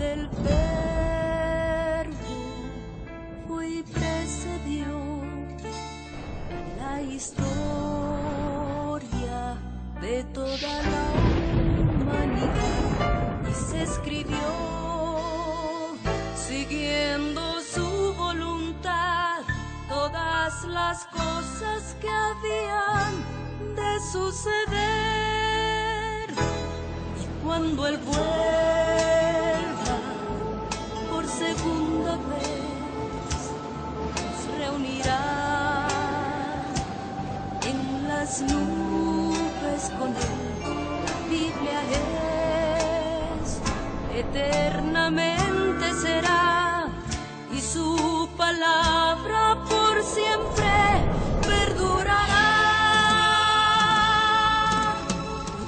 del Verbo fue y precedió la historia de toda la humanidad y se escribió siguiendo su voluntad todas las cosas que habían de suceder. Y cuando Él vuelva por segunda vez, nos reunirá en las nubes con Él. La Biblia es eternamente será, y su palabra por siempre perdurará.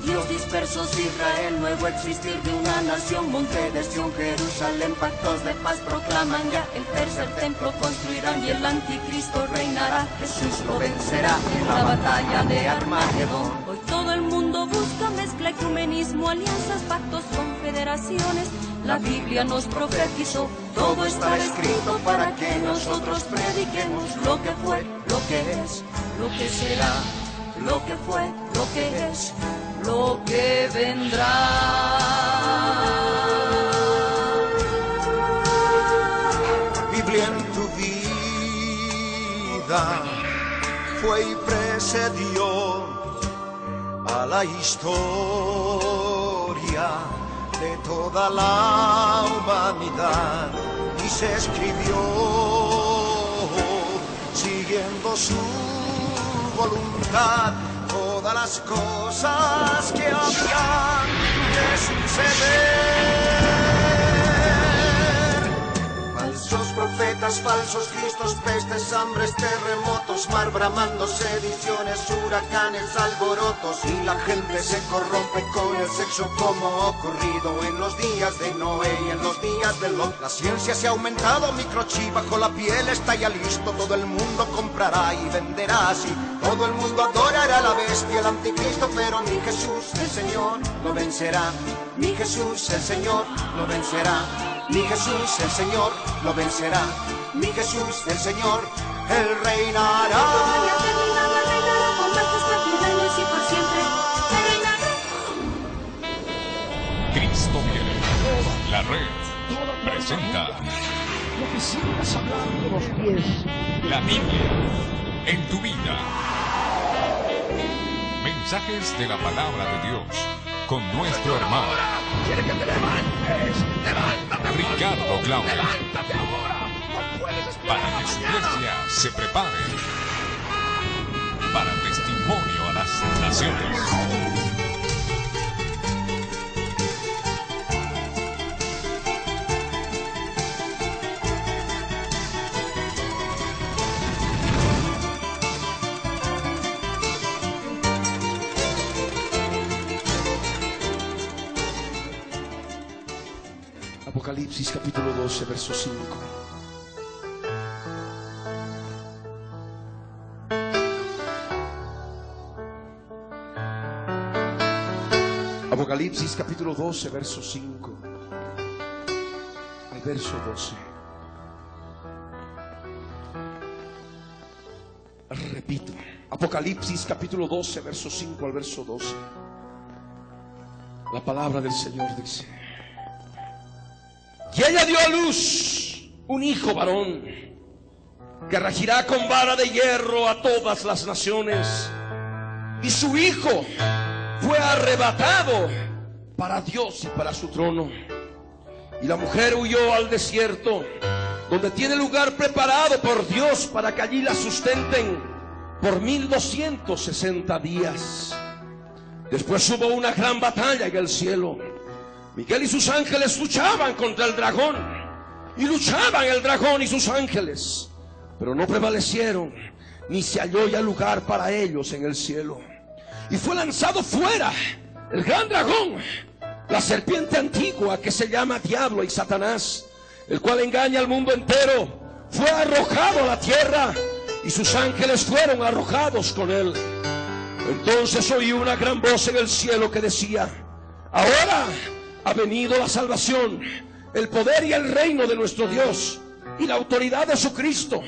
Dios dispersos Israel, nuevo existir de una nación, monte de Sión, Jerusalén, pactos de paz proclaman ya, el tercer templo construirán y el anticristo reinará. Jesús lo vencerá en la batalla de Armagedón. Hoy todo el mundo busca mezcla, ecumenismo, alianzas, pactos, confederaciones. La Biblia nos profetizó, todo está escrito para que nosotros prediquemos lo que fue, lo que es, lo que será, lo que fue, lo que es, lo que vendrá. Biblia en tu vida fue y precedió a la historia de toda la humanidad y se escribió siguiendo su voluntad todas las cosas que habían de suceder. Falsos profetas, falsos cristos, pestes, hambres, terremotos, mar bramando, sediciones, huracanes, alborotos, y la gente se corrompe con el sexo como ocurrido en los días de Noé y en los días de Lot. La ciencia se ha aumentado, microchip bajo la piel está ya listo, todo el mundo comprará y venderá así. Todo el mundo adorará a la bestia, el anticristo, pero mi Jesús, el Señor, lo vencerá. Mi Jesús, el Señor, lo vencerá. Mi Jesús, el Señor, lo vencerá. Mi Jesús, el Señor, Él reinará. Con majestad mil años y por siempre reinará. Cristo viene. La red presenta Lo que sigas hablando los pies. la Biblia en tu vida. Mensajes de la palabra de Dios con nuestro hermano Quiere que te levantes. Levántate. Ricardo Claudio, Levántate ahora. No puedes esperar para que su iglesia se prepare para testimonio a las naciones. Apocalipsis capítulo 12, verso 5. Apocalipsis capítulo 12, verso 5. El verso 12. Repito, Apocalipsis capítulo 12, verso 5 al verso 12. La palabra del Señor dice: y ella dio a luz un hijo varón, que regirá con vara de hierro a todas las naciones. Y su hijo fue arrebatado para Dios y para su trono. Y la mujer huyó al desierto, donde tiene lugar preparado por Dios para que allí la sustenten por 1260 días. Después hubo una gran batalla en el cielo. Miguel y sus ángeles luchaban contra el dragón, y luchaban el dragón y sus ángeles, pero no prevalecieron, ni se halló ya lugar para ellos en el cielo. Y fue lanzado fuera el gran dragón, la serpiente antigua, que se llama Diablo y Satanás, el cual engaña al mundo entero. Fue arrojado a la tierra, y sus ángeles fueron arrojados con él. Entonces oí una gran voz en el cielo que decía: ahora ha venido la salvación el poder y el reino de nuestro Dios y la autoridad de su Cristo,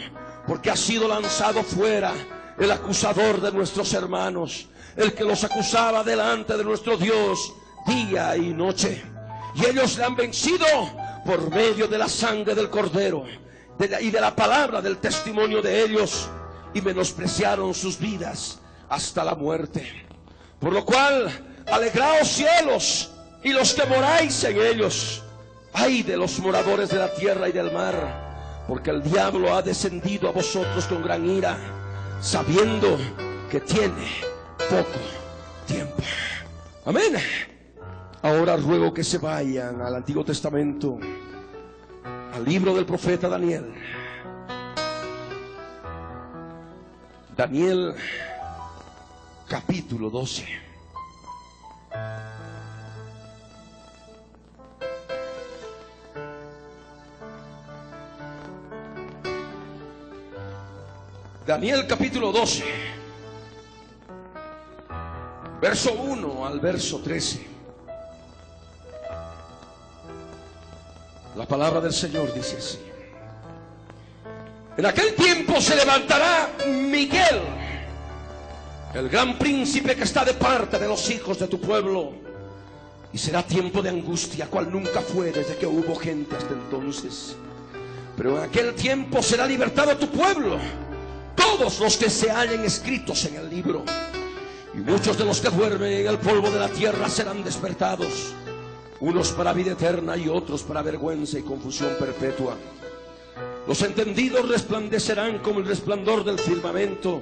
porque ha sido lanzado fuera el acusador de nuestros hermanos, el que los acusaba delante de nuestro Dios día y noche. Y ellos le han vencido por medio de la sangre del Cordero y de la palabra del testimonio de ellos, y menospreciaron sus vidas hasta la muerte. Por lo cual, alegraos cielos y los que moráis en ellos. Ay de los moradores de la tierra y del mar, porque el diablo ha descendido a vosotros con gran ira, sabiendo que tiene poco tiempo. Amén. Ahora ruego que se vayan al Antiguo Testamento, al libro del profeta Daniel. Daniel capítulo 12. Daniel capítulo 12, verso 1 al verso 13. La palabra del Señor dice así: en aquel tiempo se levantará Miguel, el gran príncipe que está de parte de los hijos de tu pueblo, y será tiempo de angustia, cual nunca fue desde que hubo gente hasta entonces. Pero en aquel tiempo será libertado tu pueblo, todos los que se hallen escritos en el libro, y muchos de los que duermen en el polvo de la tierra serán despertados, unos para vida eterna y otros para vergüenza y confusión perpetua. Los entendidos resplandecerán como el resplandor del firmamento,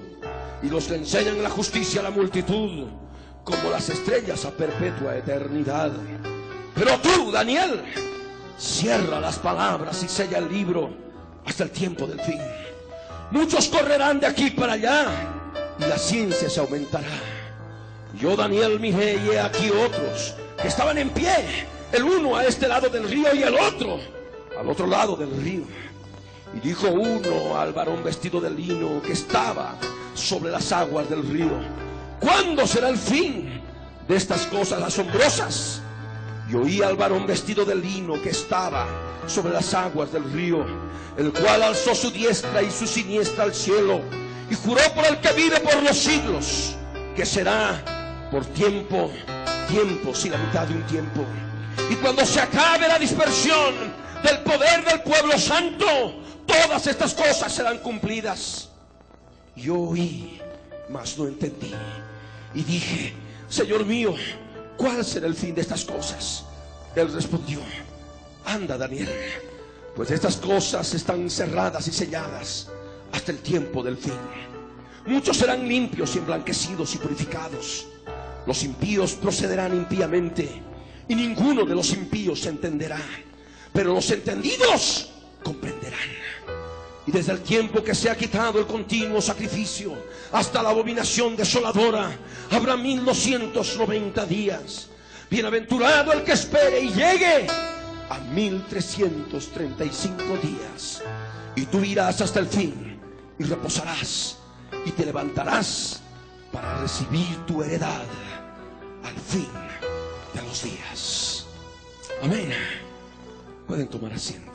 y los que enseñan la justicia a la multitud como las estrellas a perpetua eternidad. Pero tú, Daniel, cierra las palabras y sella el libro hasta el tiempo del fin. Muchos correrán de aquí para allá, y la ciencia se aumentará. Yo, Daniel, miré, y he aquí otros que estaban en pie, el uno a este lado del río y el otro al otro lado del río. Y dijo uno al varón vestido de lino que estaba sobre las aguas del río: ¿cuándo será el fin de estas cosas asombrosas? Y oí al varón vestido de lino que estaba sobre las aguas del río, el cual alzó su diestra y su siniestra al cielo, y juró por el que vive por los siglos, que será por tiempos y la mitad de un tiempo. Y cuando se acabe la dispersión del poder del pueblo santo, todas estas cosas serán cumplidas. Yo oí, mas no entendí, y dije: Señor mío, ¿cuál será el fin de estas cosas? Él respondió: anda, Daniel, pues estas cosas están cerradas y selladas hasta el tiempo del fin. Muchos serán limpios y emblanquecidos y purificados. Los impíos procederán impíamente, y ninguno de los impíos se entenderá, pero los entendidos comprenderán. Y desde el tiempo que se ha quitado el continuo sacrificio hasta la abominación desoladora, habrá 1290 días. Bienaventurado el que espere y llegue a 1335 días. Y tú irás hasta el fin y reposarás y te levantarás para recibir tu heredad al fin de los días. Amén. Pueden tomar asiento.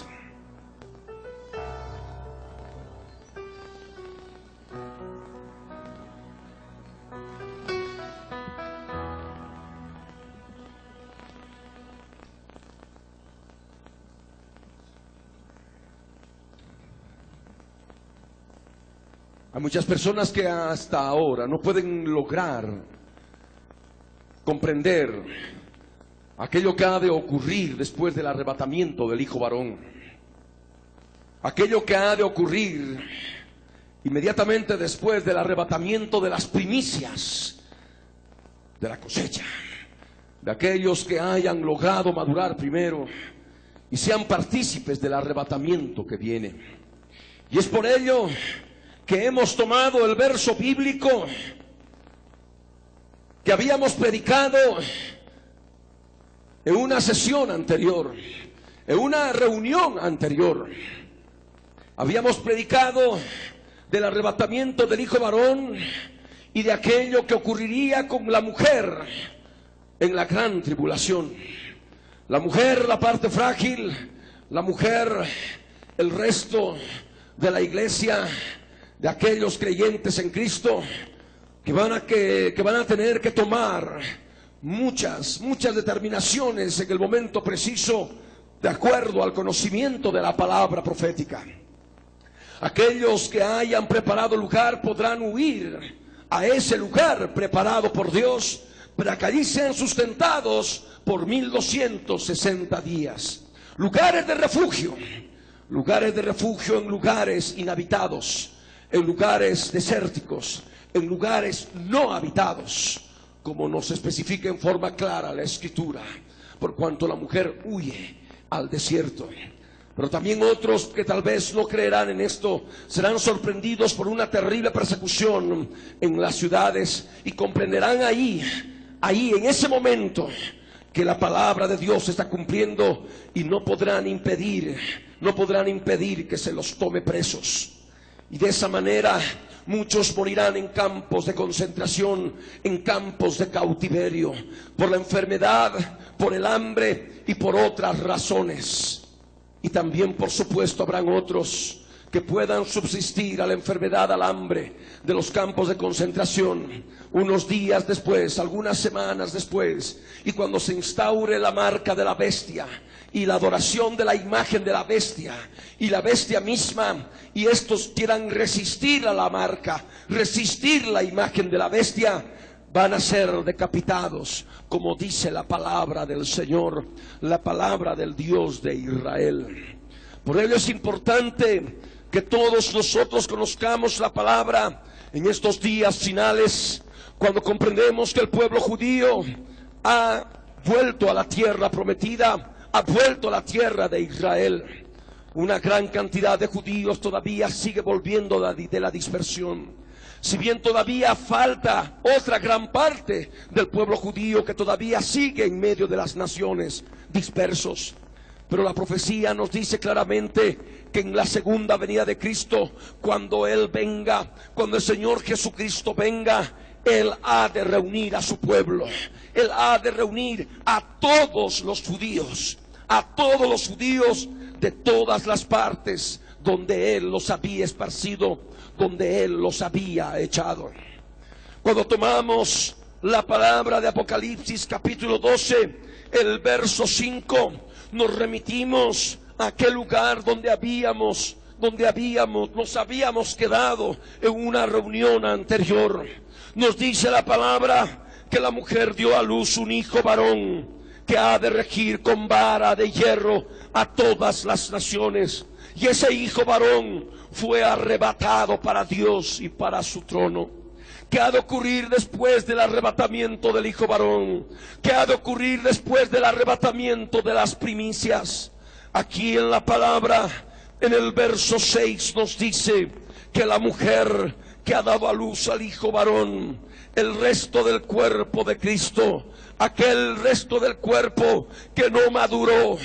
Hay muchas personas que hasta ahora no pueden lograr comprender aquello que ha de ocurrir después del arrebatamiento del hijo varón, aquello que ha de ocurrir inmediatamente después del arrebatamiento de las primicias de la cosecha, de aquellos que hayan logrado madurar primero y sean partícipes del arrebatamiento que viene. Y es por ello que hemos tomado el verso bíblico que habíamos predicado en una sesión anterior, en una reunión anterior. Habíamos predicado del arrebatamiento del hijo varón y de aquello que ocurriría con la mujer en la gran tribulación. La mujer, la parte frágil, la mujer, el resto de la iglesia, de aquellos creyentes en Cristo, que van a tener que tomar muchas determinaciones en el momento preciso, de acuerdo al conocimiento de la palabra profética. Aquellos que hayan preparado lugar podrán huir a ese lugar preparado por Dios, para que allí sean sustentados por 1260 días. Lugares de refugio en lugares inhabitados, en lugares desérticos, en lugares no habitados, como nos especifica en forma clara la Escritura, por cuanto la mujer huye al desierto. Pero también otros que tal vez no creerán en esto serán sorprendidos por una terrible persecución en las ciudades y comprenderán ahí en ese momento que la palabra de Dios se está cumpliendo, y no podrán impedir que se los tome presos. Y de esa manera muchos morirán en campos de concentración, en campos de cautiverio, por la enfermedad, por el hambre y por otras razones. Y también, por supuesto, habrán otros que puedan subsistir a la enfermedad, al hambre de los campos de concentración, unos días después, algunas semanas después, y cuando se instaure la marca de la bestia y la adoración de la imagen de la bestia y la bestia misma, y estos quieran resistir a la marca, resistir la imagen de la bestia, van a ser decapitados, como dice la palabra del Señor, la palabra del Dios de Israel. Por ello es importante que todos nosotros conozcamos la palabra en estos días finales, cuando comprendemos que el pueblo judío ha vuelto a la tierra prometida, ha vuelto a la tierra de Israel. Una gran cantidad de judíos todavía sigue volviendo de la dispersión. Si bien todavía falta otra gran parte del pueblo judío que todavía sigue en medio de las naciones dispersos. Pero la profecía nos dice claramente que en la segunda venida de Cristo, cuando Él venga, cuando el Señor Jesucristo venga, Él ha de reunir a su pueblo. Él ha de reunir a todos los judíos de todas las partes donde Él los había esparcido, donde Él los había echado. Cuando tomamos la palabra de Apocalipsis capítulo 12, el verso 5, nos remitimos a aquel lugar donde nos habíamos quedado en una reunión anterior. Nos dice la palabra que la mujer dio a luz un hijo varón, que ha de regir con vara de hierro a todas las naciones. Y ese hijo varón fue arrebatado para Dios y para su trono. ¿Qué ha de ocurrir después del arrebatamiento del hijo varón? ¿Qué ha de ocurrir después del arrebatamiento de las primicias? Aquí en la palabra, en el verso 6, nos dice que la mujer que ha dado a luz al hijo varón, el resto del cuerpo de Cristo, aquel resto del cuerpo que no maduró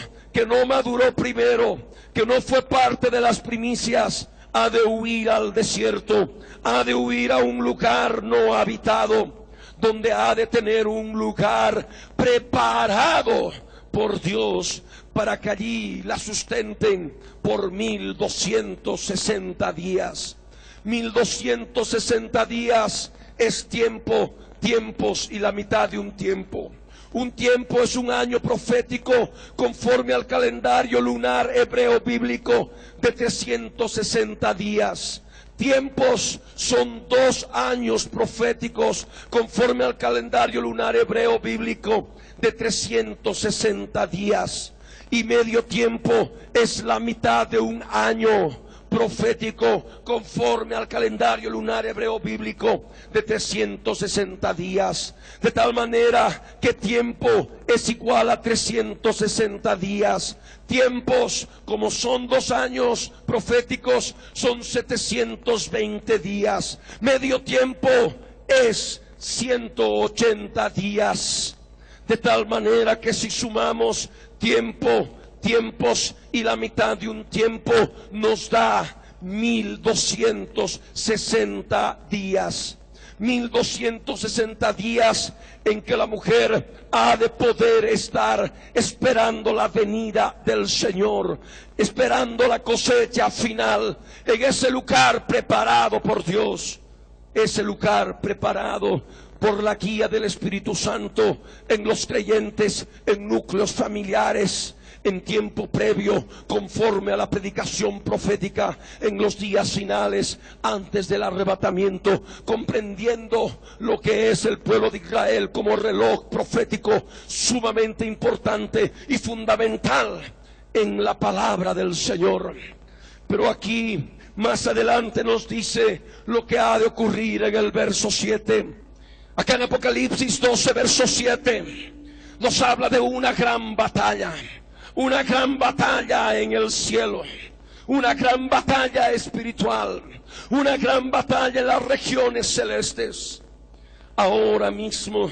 primero, que no fue parte de las primicias, ha de huir al desierto, ha de huir a un lugar no habitado, donde ha de tener un lugar preparado por Dios, para que allí la sustenten por 1260 días. 1260 días es tiempos y la mitad de un tiempo. Un tiempo es un año profético conforme al calendario lunar hebreo bíblico de 360 días. Tiempos son 2 años proféticos conforme al calendario lunar hebreo bíblico de 360 días. Y medio tiempo es la mitad de un año profético conforme al calendario lunar hebreo bíblico de 360 días. De tal manera que tiempo es igual a 360 días. Tiempos, como son 2 años proféticos, son 720 días. Medio tiempo es 180 días. De tal manera que si sumamos tiempos y la mitad de un tiempo, nos da 1260 días. 1260 días en que la mujer ha de poder estar esperando la venida del Señor, esperando la cosecha final en ese lugar preparado por Dios, ese lugar preparado por la guía del Espíritu Santo en los creyentes, en núcleos familiares, en tiempo previo, conforme a la predicación profética en los días finales, antes del arrebatamiento, comprendiendo lo que es el pueblo de Israel como reloj profético sumamente importante y fundamental en la palabra del Señor. Pero aquí, más adelante, nos dice lo que ha de ocurrir en el verso 7. Acá en Apocalipsis 12, verso 7, nos habla de una gran batalla en el cielo, una gran batalla espiritual, una gran batalla en las regiones celestes. Ahora mismo,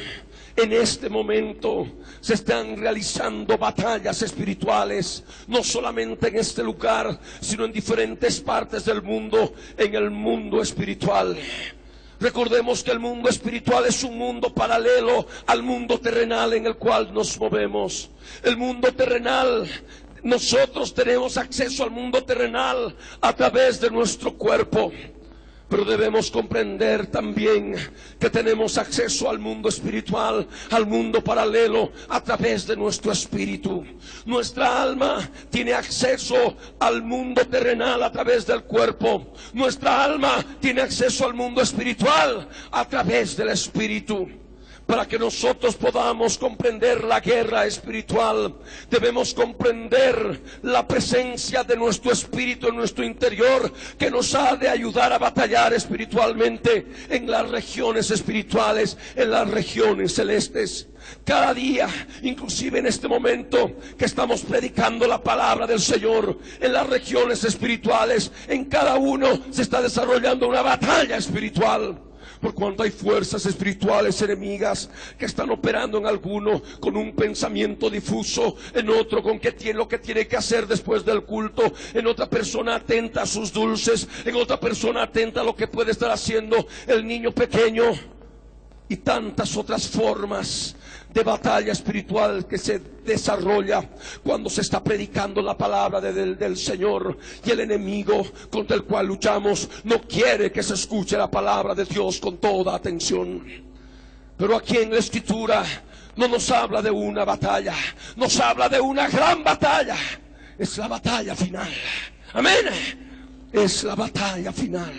en este momento, se están realizando batallas espirituales, no solamente en este lugar, sino en diferentes partes del mundo, en el mundo espiritual. Recordemos que el mundo espiritual es un mundo paralelo al mundo terrenal en el cual nos movemos. El mundo terrenal, nosotros tenemos acceso al mundo terrenal a través de nuestro cuerpo. Pero debemos comprender también que tenemos acceso al mundo espiritual, al mundo paralelo, a través de nuestro espíritu. Nuestra alma tiene acceso al mundo terrenal a través del cuerpo. Nuestra alma tiene acceso al mundo espiritual a través del espíritu. Para que nosotros podamos comprender la guerra espiritual, debemos comprender la presencia de nuestro espíritu en nuestro interior, que nos ha de ayudar a batallar espiritualmente en las regiones espirituales, en las regiones celestes. Cada día, inclusive en este momento que estamos predicando la palabra del Señor, en las regiones espirituales, en cada uno se está desarrollando una batalla espiritual. Por cuanto hay fuerzas espirituales enemigas que están operando en alguno con un pensamiento difuso, en otro con lo que tiene que hacer después del culto, en otra persona atenta a sus dulces, en otra persona atenta a lo que puede estar haciendo el niño pequeño, y tantas otras formas de batalla espiritual que se desarrolla cuando se está predicando la palabra del Señor. Y el enemigo contra el cual luchamos no quiere que se escuche la palabra de Dios con toda atención. Pero aquí en la Escritura no nos habla de una batalla, nos habla de una gran batalla. Es la batalla final. Amén. Es la batalla final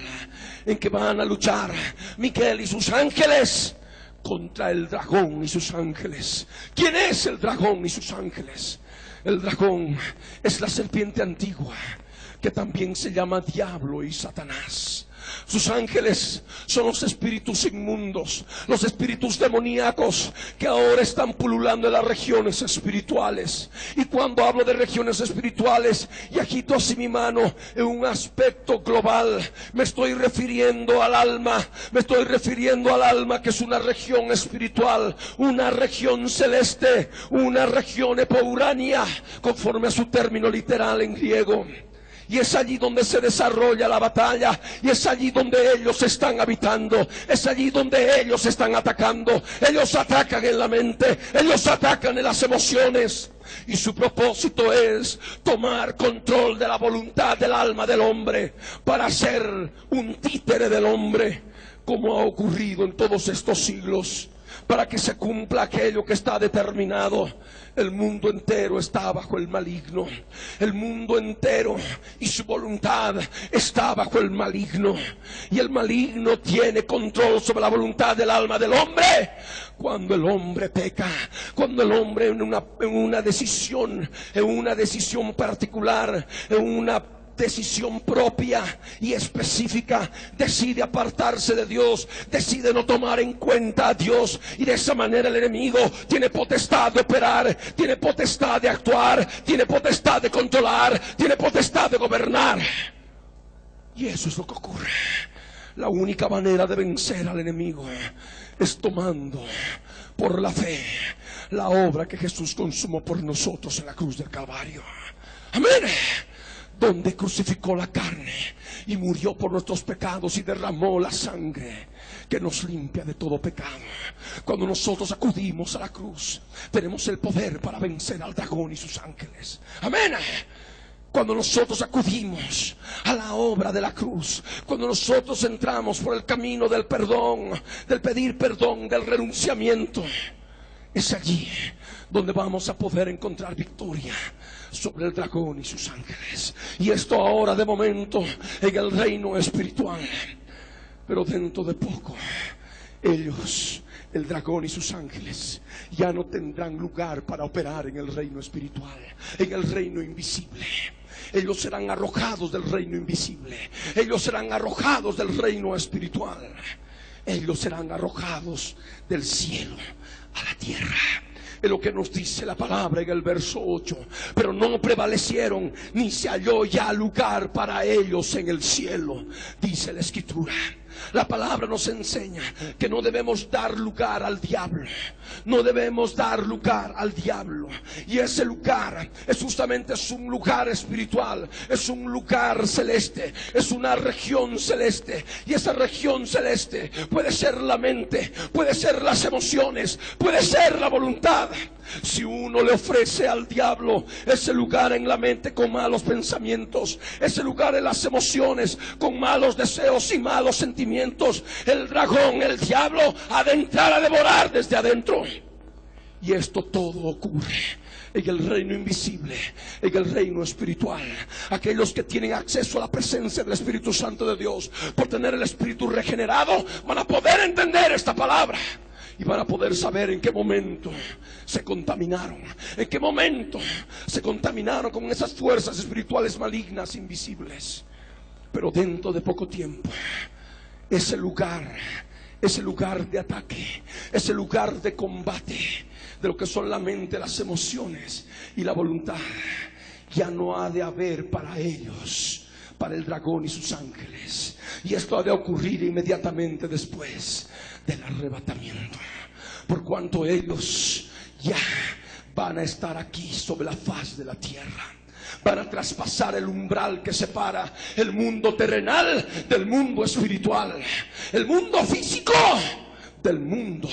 en que van a luchar Miguel y sus ángeles contra el dragón y sus ángeles. ¿Quién es el dragón y sus ángeles? El dragón es la serpiente antigua, que también se llama Diablo y Satanás. Sus ángeles son los espíritus inmundos, los espíritus demoníacos que ahora están pululando en las regiones espirituales. Y cuando hablo de regiones espirituales y agito así mi mano en un aspecto global, me estoy refiriendo al alma, que es una región espiritual, una región celeste, una región epourania, conforme a su término literal en griego. Y es allí donde se desarrolla la batalla, y es allí donde ellos están habitando, es allí donde ellos están atacando. Ellos atacan en la mente, ellos atacan en las emociones, y su propósito es tomar control de la voluntad del alma del hombre para ser un títere del hombre, como ha ocurrido en todos estos siglos, para que se cumpla aquello que está determinado. El mundo entero está bajo el maligno. El mundo entero y su voluntad está bajo el maligno. Y el maligno tiene control sobre la voluntad del alma del hombre cuando el hombre peca, cuando el hombre en una decisión particular, en una decisión propia y específica, decide apartarse de Dios, decide no tomar en cuenta a Dios, y de esa manera el enemigo tiene potestad de operar, tiene potestad de actuar, tiene potestad de controlar, tiene potestad de gobernar. Y eso es lo que ocurre. La única manera de vencer al enemigo es tomando por la fe la obra que Jesús consumó por nosotros en la cruz del Calvario. Amén. donde crucificó la carne y murió por nuestros pecados y derramó la sangre que nos limpia de todo pecado. Cuando nosotros acudimos a la cruz, tenemos el poder para vencer al dragón y sus ángeles. Amén. Cuando nosotros acudimos a la obra de la cruz, cuando nosotros entramos por el camino del perdón, del pedir perdón, del renunciamiento, es allí donde vamos a poder encontrar victoria sobre el dragón y sus ángeles. Y esto ahora de momento en el reino espiritual. Pero dentro de poco, ellos, el dragón y sus ángeles, ya no tendrán lugar para operar en el reino espiritual, en el reino invisible. Ellos serán arrojados del reino invisible. Ellos serán arrojados del reino espiritual. Ellos serán arrojados del cielo a la tierra. Es lo que nos dice la palabra en el verso 8. Pero no prevalecieron, ni se halló ya lugar para ellos en el cielo, dice la Escritura. La palabra nos enseña que no debemos dar lugar al diablo. No debemos dar lugar al diablo. Y ese lugar es justamente un lugar espiritual. Es un lugar celeste. Es una región celeste. Y esa región celeste puede ser la mente, puede ser las emociones, puede ser la voluntad. Si uno le ofrece al diablo ese lugar en la mente con malos pensamientos, ese lugar en las emociones con malos deseos y malos sentimientos, el dragón, el diablo, ha de entrar a devorar desde adentro. Y esto todo ocurre en el reino invisible, en el reino espiritual. Aquellos que tienen acceso a la presencia del Espíritu Santo de Dios, por tener el espíritu regenerado, van a poder entender esta palabra. Y van a poder saber en qué momento se contaminaron, en qué momento se contaminaron con esas fuerzas espirituales malignas, invisibles. Pero dentro de poco tiempo, ese lugar de ataque, ese lugar de combate, de lo que son la mente, las emociones y la voluntad, ya no ha de haber para ellos, para el dragón y sus ángeles. Y esto ha de ocurrir inmediatamente después del arrebatamiento, por cuanto ellos ya van a estar aquí sobre la faz de la tierra. Van a traspasar el umbral que separa el mundo terrenal del mundo espiritual, el mundo físico del mundo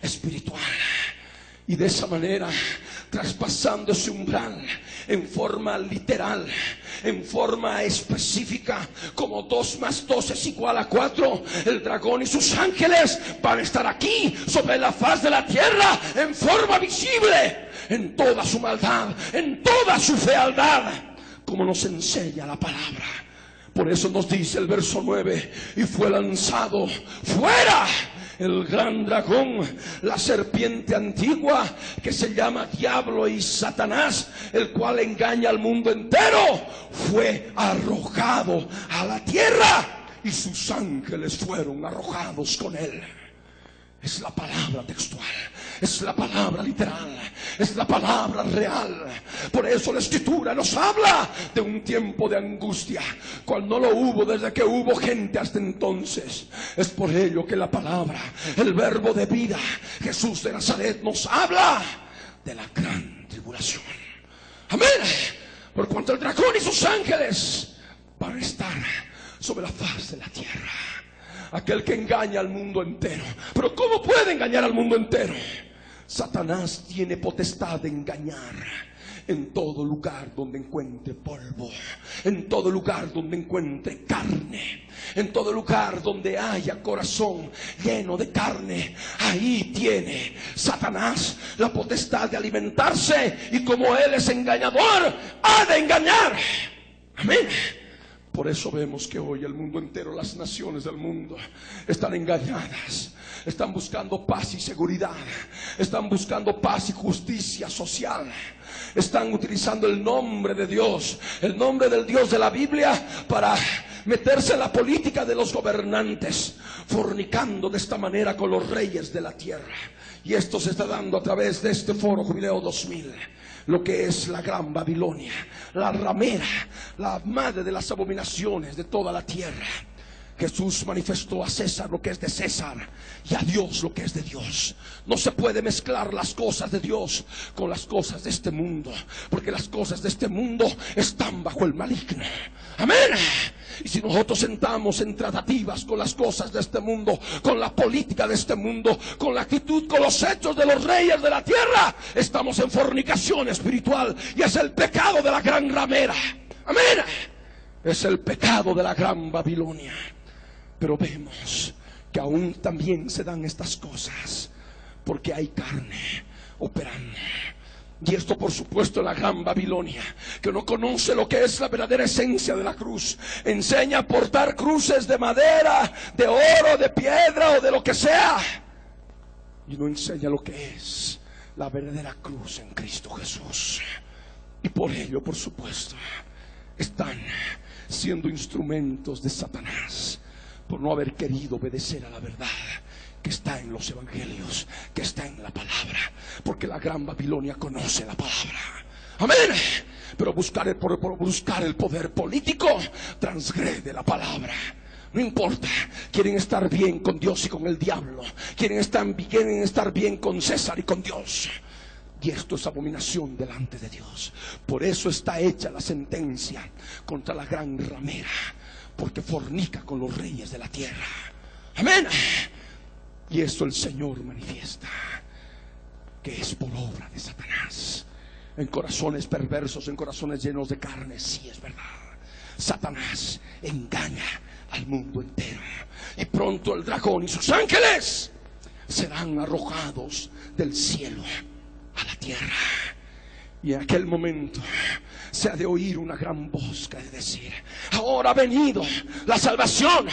espiritual. Y de esa manera, traspasando ese umbral en forma literal, en forma específica, como 2 más 2 es igual a 4, el dragón y sus ángeles van a estar aquí sobre la faz de la tierra en forma visible, en toda su maldad, en toda su fealdad, como nos enseña la palabra. Por eso nos dice el verso 9: y fue lanzado fuera el gran dragón, la serpiente antigua, que se llama Diablo y Satanás, el cual engaña al mundo entero. Fue arrojado a la tierra y sus ángeles fueron arrojados con él. Es la palabra textual, es la palabra literal, es la palabra real. Por eso la Escritura nos habla de un tiempo de angustia, cual no lo hubo desde que hubo gente hasta entonces. Es por ello que la palabra, el verbo de vida, Jesús de Nazaret, nos habla de la gran tribulación. Amén. Por cuanto el dragón y sus ángeles van a estar sobre la faz de la tierra. Aquel que engaña al mundo entero. Pero ¿cómo puede engañar al mundo entero? Satanás tiene potestad de engañar en todo lugar donde encuentre polvo, en todo lugar donde encuentre carne, en todo lugar donde haya corazón lleno de carne. Ahí tiene Satanás la potestad de alimentarse, y como él es engañador, ha de engañar. Amén. Por eso vemos que hoy el mundo entero, las naciones del mundo, están engañadas. Están buscando paz y seguridad. Están buscando paz y justicia social. Están utilizando el nombre de Dios, el nombre del Dios de la Biblia, para meterse en la política de los gobernantes, fornicando de esta manera con los reyes de la tierra. Y esto se está dando a través de este foro Jubileo 2000. Lo que es la gran Babilonia, la ramera, la madre de las abominaciones de toda la tierra. Jesús manifestó a César lo que es de César y a Dios lo que es de Dios. No se puede mezclar las cosas de Dios con las cosas de este mundo, porque las cosas de este mundo están bajo el maligno. Amén. Y si nosotros entramos en tratativas con las cosas de este mundo, con la política de este mundo, con la actitud, con los hechos de los reyes de la tierra, estamos en fornicación espiritual, y es el pecado de la gran ramera. Amén. Es el pecado de la gran Babilonia. Pero vemos que aún también se dan estas cosas porque hay carne operando. Y esto, por supuesto, la gran Babilonia, que no conoce lo que es la verdadera esencia de la cruz, enseña a portar cruces de madera, de oro, de piedra o de lo que sea, y no enseña lo que es la verdadera cruz en Cristo Jesús. Y por ello, por supuesto, están siendo instrumentos de Satanás, por no haber querido obedecer a la verdad que está en los evangelios, que está en la palabra, porque la gran Babilonia conoce la palabra. Amén. Pero buscar el poder político transgrede la palabra. No importa, quieren estar bien con Dios y con el diablo, quieren estar bien con César y con Dios. Y esto es abominación delante de Dios. Por eso está hecha la sentencia contra la gran ramera, porque fornica con los reyes de la tierra. Amén. Y esto el Señor manifiesta que es por obra de Satanás, en corazones perversos, en corazones llenos de carne. Sí, es verdad. Satanás engaña al mundo entero, y pronto el dragón y sus ángeles serán arrojados del cielo a la tierra. Y en aquel momento se ha de oír una gran voz que ha de decir: ahora ha venido la salvación,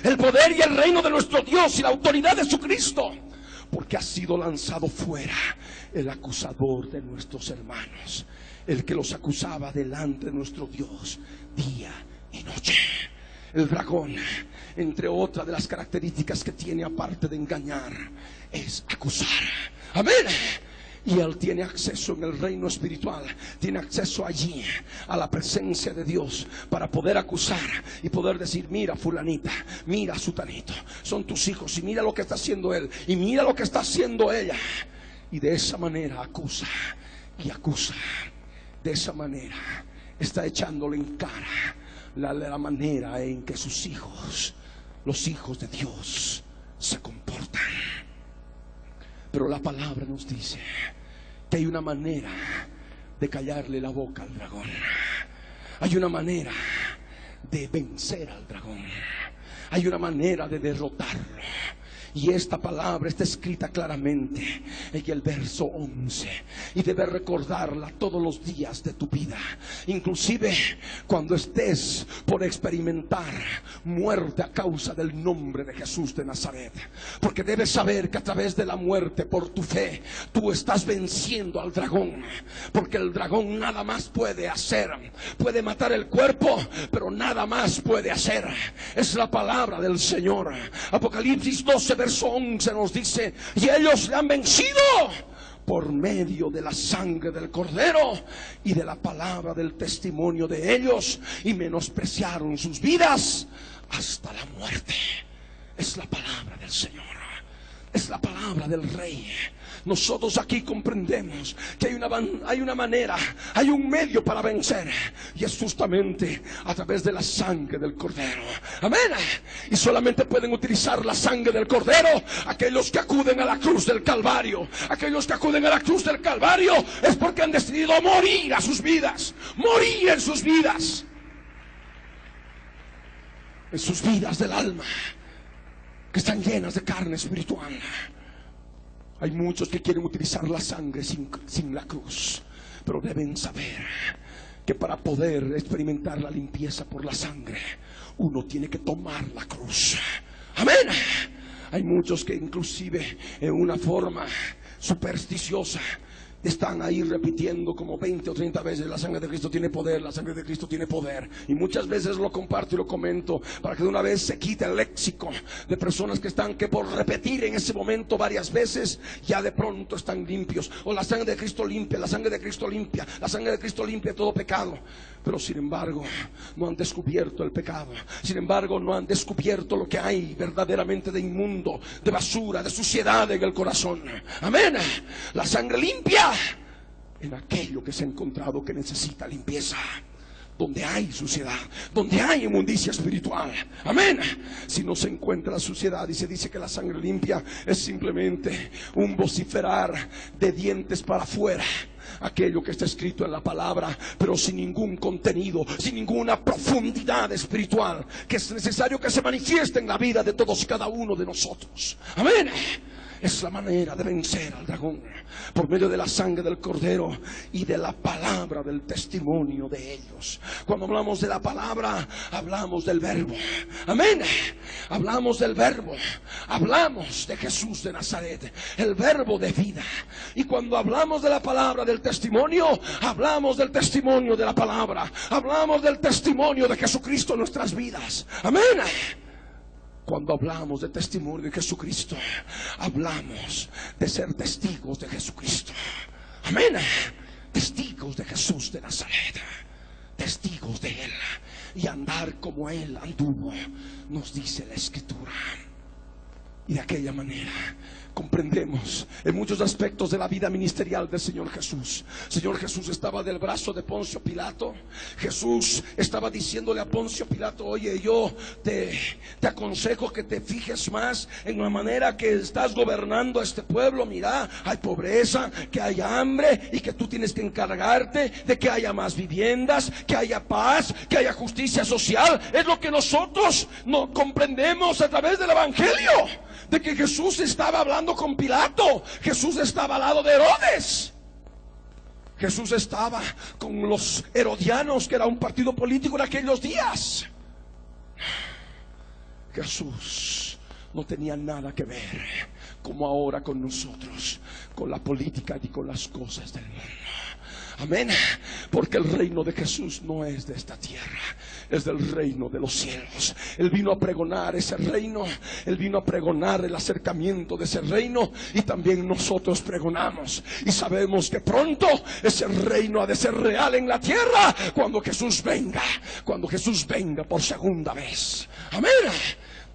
el poder y el reino de nuestro Dios y la autoridad de su Cristo, porque ha sido lanzado fuera el acusador de nuestros hermanos, el que los acusaba delante de nuestro Dios día y noche. El dragón, entre otras de las características que tiene, aparte de engañar, es acusar. Amén. Y él tiene acceso en el reino espiritual, tiene acceso allí a la presencia de Dios para poder acusar y poder decir: mira fulanita, mira sutanito, son tus hijos, y mira lo que está haciendo él, y mira lo que está haciendo ella. Y de esa manera acusa y acusa. De esa manera está echándole en cara la manera en que sus hijos, los hijos de Dios, se comportan. Pero la palabra nos dice que hay una manera de callarle la boca al dragón. Hay una manera de vencer al dragón. Hay una manera de derrotarlo. Y esta palabra está escrita claramente en el verso 11, y debes recordarla todos los días de tu vida, inclusive cuando estés por experimentar muerte a causa del nombre de Jesús de Nazaret, porque debes saber que a través de la muerte por tu fe tú estás venciendo al dragón, porque el dragón nada más puede hacer, puede matar el cuerpo, pero nada más puede hacer. Es la palabra del Señor. Apocalipsis 12 verso 11 nos dice: y ellos le han vencido por medio de la sangre del Cordero y de la palabra del testimonio de ellos, y menospreciaron sus vidas hasta la muerte. Es la palabra del Señor, es la palabra del Rey. Nosotros aquí comprendemos que hay una manera, hay un medio para vencer, y es justamente a través de la sangre del Cordero. Amén. Y solamente pueden utilizar la sangre del Cordero aquellos que acuden a la cruz del Calvario. Aquellos que acuden a la cruz del Calvario es porque han decidido morir a sus vidas, morir en sus vidas del alma, que están llenas de carne espiritual. Hay muchos que quieren utilizar la sangre sin la cruz, pero deben saber que para poder experimentar la limpieza por la sangre, uno tiene que tomar la cruz. Amén. Hay muchos que inclusive en una forma supersticiosa están ahí repitiendo como 20 o 30 veces: la sangre de Cristo tiene poder, la sangre de Cristo tiene poder. Y muchas veces lo comparto y lo comento para que de una vez se quite el léxico de personas que están, que por repetir en ese momento varias veces, ya de pronto están limpios. O la sangre de Cristo limpia, la sangre de Cristo limpia, la sangre de Cristo limpia todo pecado. Pero sin embargo no han descubierto el pecado. Sin embargo no han descubierto lo que hay verdaderamente de inmundo, de basura, de suciedad en el corazón. Amén. La sangre limpia en aquello que se ha encontrado que necesita limpieza. Donde hay suciedad, donde hay inmundicia espiritual. Amén. Si no se encuentra la suciedad y se dice que la sangre limpia, es simplemente un vociferar de dientes para afuera, aquello que está escrito en la palabra, pero sin ningún contenido, sin ninguna profundidad espiritual que es necesario que se manifieste en la vida de todos y cada uno de nosotros. Amén. Es la manera de vencer al dragón, por medio de la sangre del Cordero y de la palabra del testimonio de ellos. Cuando hablamos de la palabra, hablamos del verbo. Amén. Hablamos del verbo. Hablamos de Jesús de Nazaret, el verbo de vida. Y cuando hablamos de la palabra del testimonio, hablamos del testimonio de la palabra. Hablamos del testimonio de Jesucristo en nuestras vidas. Amén. Cuando hablamos de testimonio de Jesucristo, hablamos de ser testigos de Jesucristo. Amén. Testigos de Jesús de Nazaret, testigos de Él, y andar como Él anduvo, nos dice la Escritura. Y de aquella manera comprendemos en muchos aspectos de la vida ministerial del Señor Jesús. Señor Jesús estaba del brazo de Poncio Pilato. Jesús estaba diciéndole a Poncio Pilato: oye, yo te aconsejo que te fijes más en la manera que estás gobernando a este pueblo. Mira, hay pobreza, que hay hambre, y que tú tienes que encargarte de que haya más viviendas, que haya paz, que haya justicia social. Es lo que nosotros no comprendemos a través del Evangelio, de que Jesús estaba hablando con Pilato. Jesús estaba al lado de Herodes. Jesús estaba con los herodianos, que era un partido político en aquellos días. Jesús no tenía nada que ver, como ahora, con nosotros, con la política y con las cosas del mundo. Amén. Porque el reino de Jesús no es de esta tierra, es del reino de los cielos. Él vino a pregonar ese reino. Él vino a pregonar el acercamiento de ese reino. Y también nosotros pregonamos. Y sabemos que pronto ese reino ha de ser real en la tierra, cuando Jesús venga. Cuando Jesús venga por segunda vez. Amén.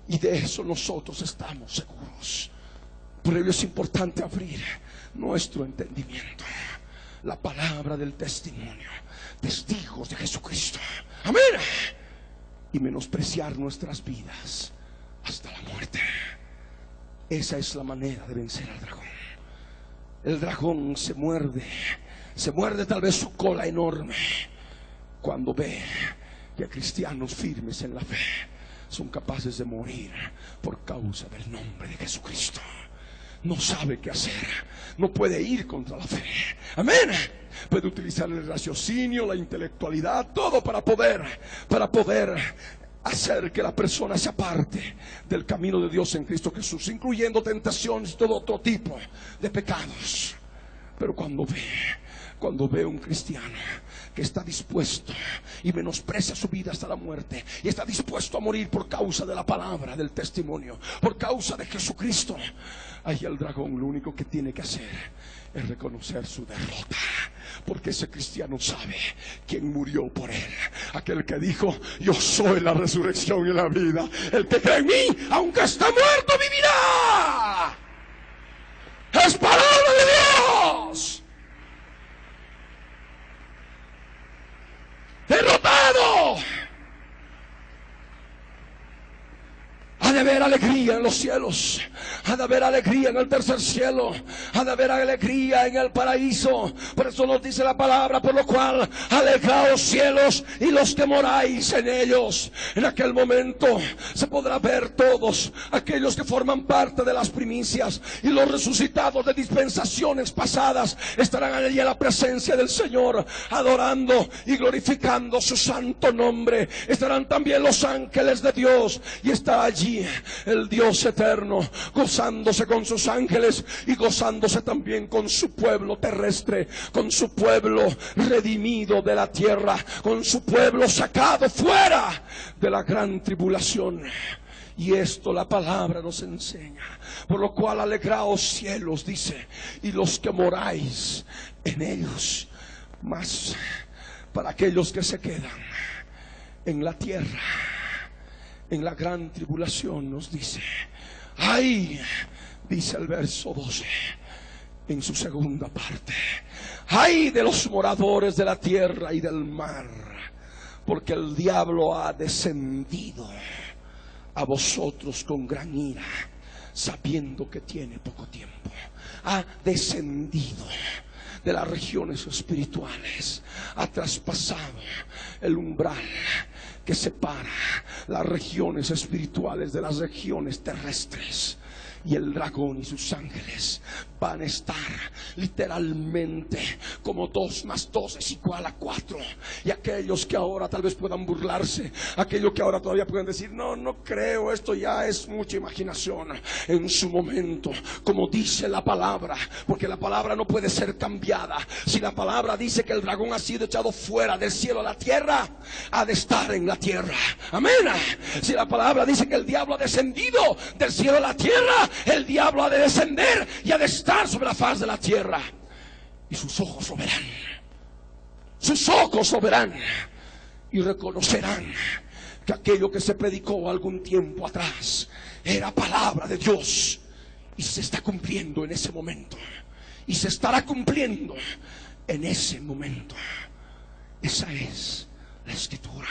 Y de eso nosotros estamos seguros. Por ello es importante abrir nuestro entendimiento. La palabra del testimonio, testigos de Jesucristo. Amén. Y menospreciar nuestras vidas hasta la muerte. Esa es la manera de vencer al dragón. El dragón se muerde tal vez su cola enorme cuando ve que cristianos firmes en la fe son capaces de morir por causa del nombre de Jesucristo. No sabe qué hacer, no puede ir contra la fe. Amén. Puede utilizar el raciocinio, la intelectualidad, todo para poder hacer que la persona se aparte del camino de Dios en Cristo Jesús, incluyendo tentaciones y todo otro tipo de pecados. Pero cuando ve un cristiano que está dispuesto y menosprecia su vida hasta la muerte, y está dispuesto a morir por causa de la palabra del testimonio, por causa de Jesucristo, ahí el dragón lo único que tiene que hacer es reconocer su derrota, porque ese cristiano sabe quién murió por él. Aquel que dijo: yo soy la resurrección y la vida, el que cree en mí, aunque esté muerto, vivirá. Es palabra de Dios. Derrotado. Ha de haber alegría en los cielos. Ha de haber alegría en el tercer cielo. Ha de haber alegría en el paraíso. Por eso nos dice la palabra: por lo cual alegraos cielos y los que moráis en ellos. En aquel momento se podrá ver todos aquellos que forman parte de las primicias, y los resucitados de dispensaciones pasadas estarán allí en la presencia del Señor, adorando y glorificando su santo nombre. Estarán también los ángeles de Dios, y está allí el Dios eterno, gozándose con sus ángeles y gozándose también con su pueblo terrestre, con su pueblo redimido de la tierra, con su pueblo sacado fuera de la gran tribulación. Y esto la palabra nos enseña. Por lo cual alegraos cielos, dice, y los que moráis en ellos. Mas para aquellos que se quedan en la tierra, en la gran tribulación, nos dice: ay, dice el verso 12 en su segunda parte, ay de los moradores de la tierra y del mar, porque el diablo ha descendido a vosotros con gran ira, sabiendo que tiene poco tiempo. Ha descendido de las regiones espirituales, ha traspasado el umbral que separa las regiones espirituales de las regiones terrestres. Y el dragón y sus ángeles van a estar literalmente como 2 más 2 es igual a 4. Y aquellos que ahora tal vez puedan burlarse, aquellos que ahora todavía puedan decir: no, no creo, esto ya es mucha imaginación. En su momento, como dice la palabra, porque la palabra no puede ser cambiada. Si la palabra dice que el dragón ha sido echado fuera del cielo a la tierra, ha de estar en la tierra. Amén. Si la palabra dice que el diablo ha descendido del cielo a la tierra, el diablo ha de descender y ha de estar sobre la faz de la tierra. Y sus ojos lo verán. Sus ojos lo verán y reconocerán que aquello que se predicó algún tiempo atrás era palabra de Dios, y se está cumpliendo en ese momento, y se estará cumpliendo en ese momento. Esa es la escritura.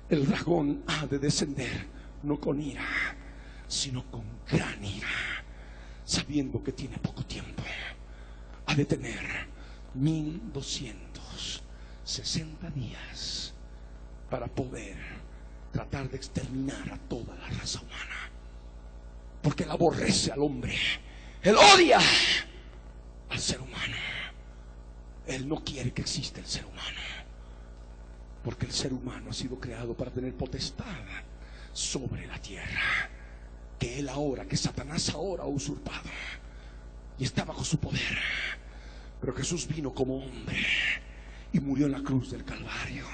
El dragón ha de descender no con ira, sino con gran ira, sabiendo que tiene poco tiempo. Ha de tener 1260 días para poder tratar de exterminar a toda la raza humana, porque él aborrece al hombre, él odia al ser humano. Él no quiere que exista el ser humano, porque el ser humano ha sido creado para tener potestad sobre la tierra, que él ahora, que Satanás ahora ha usurpado y está bajo su poder. Pero Jesús vino como hombre y murió en la cruz del Calvario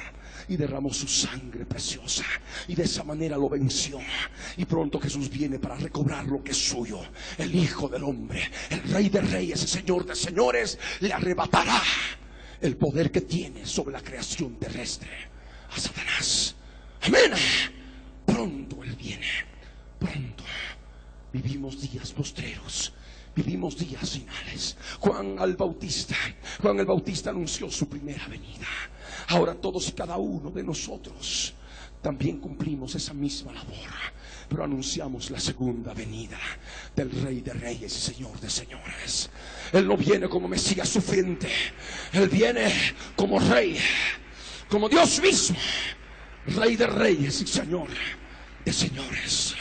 y derramó su sangre preciosa, y de esa manera lo venció. Y pronto Jesús viene para recobrar lo que es suyo. El Hijo del Hombre, el Rey de Reyes, el Señor de Señores, le arrebatará el poder que tiene sobre la creación terrestre a Satanás. Amén. Pronto Él viene, pronto. Vivimos días postreros, vivimos días finales. Juan el Bautista anunció su primera venida. Ahora todos y cada uno de nosotros también cumplimos esa misma labor, pero anunciamos la segunda venida del Rey de Reyes y Señor de Señores. Él no viene como Mesías sufriente, Él viene como Rey, como Dios mismo, Rey de Reyes y Señor de Señores.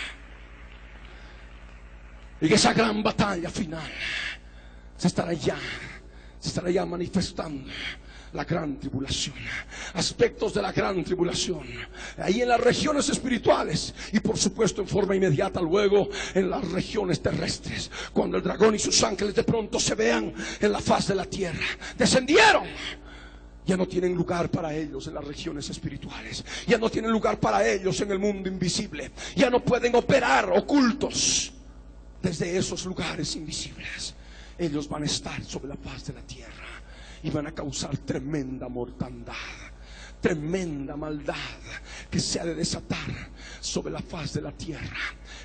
Y esa gran batalla final se estará ya manifestando la gran tribulación, aspectos de la gran tribulación, ahí en las regiones espirituales, y por supuesto en forma inmediata luego en las regiones terrestres, cuando el dragón y sus ángeles de pronto se vean en la faz de la tierra. Descendieron. Ya no tienen lugar para ellos en las regiones espirituales, ya no tienen lugar para ellos en el mundo invisible, ya no pueden operar ocultos desde esos lugares invisibles. Ellos van a estar sobre la faz de la tierra y van a causar tremenda mortandad, tremenda maldad que se ha de desatar sobre la faz de la tierra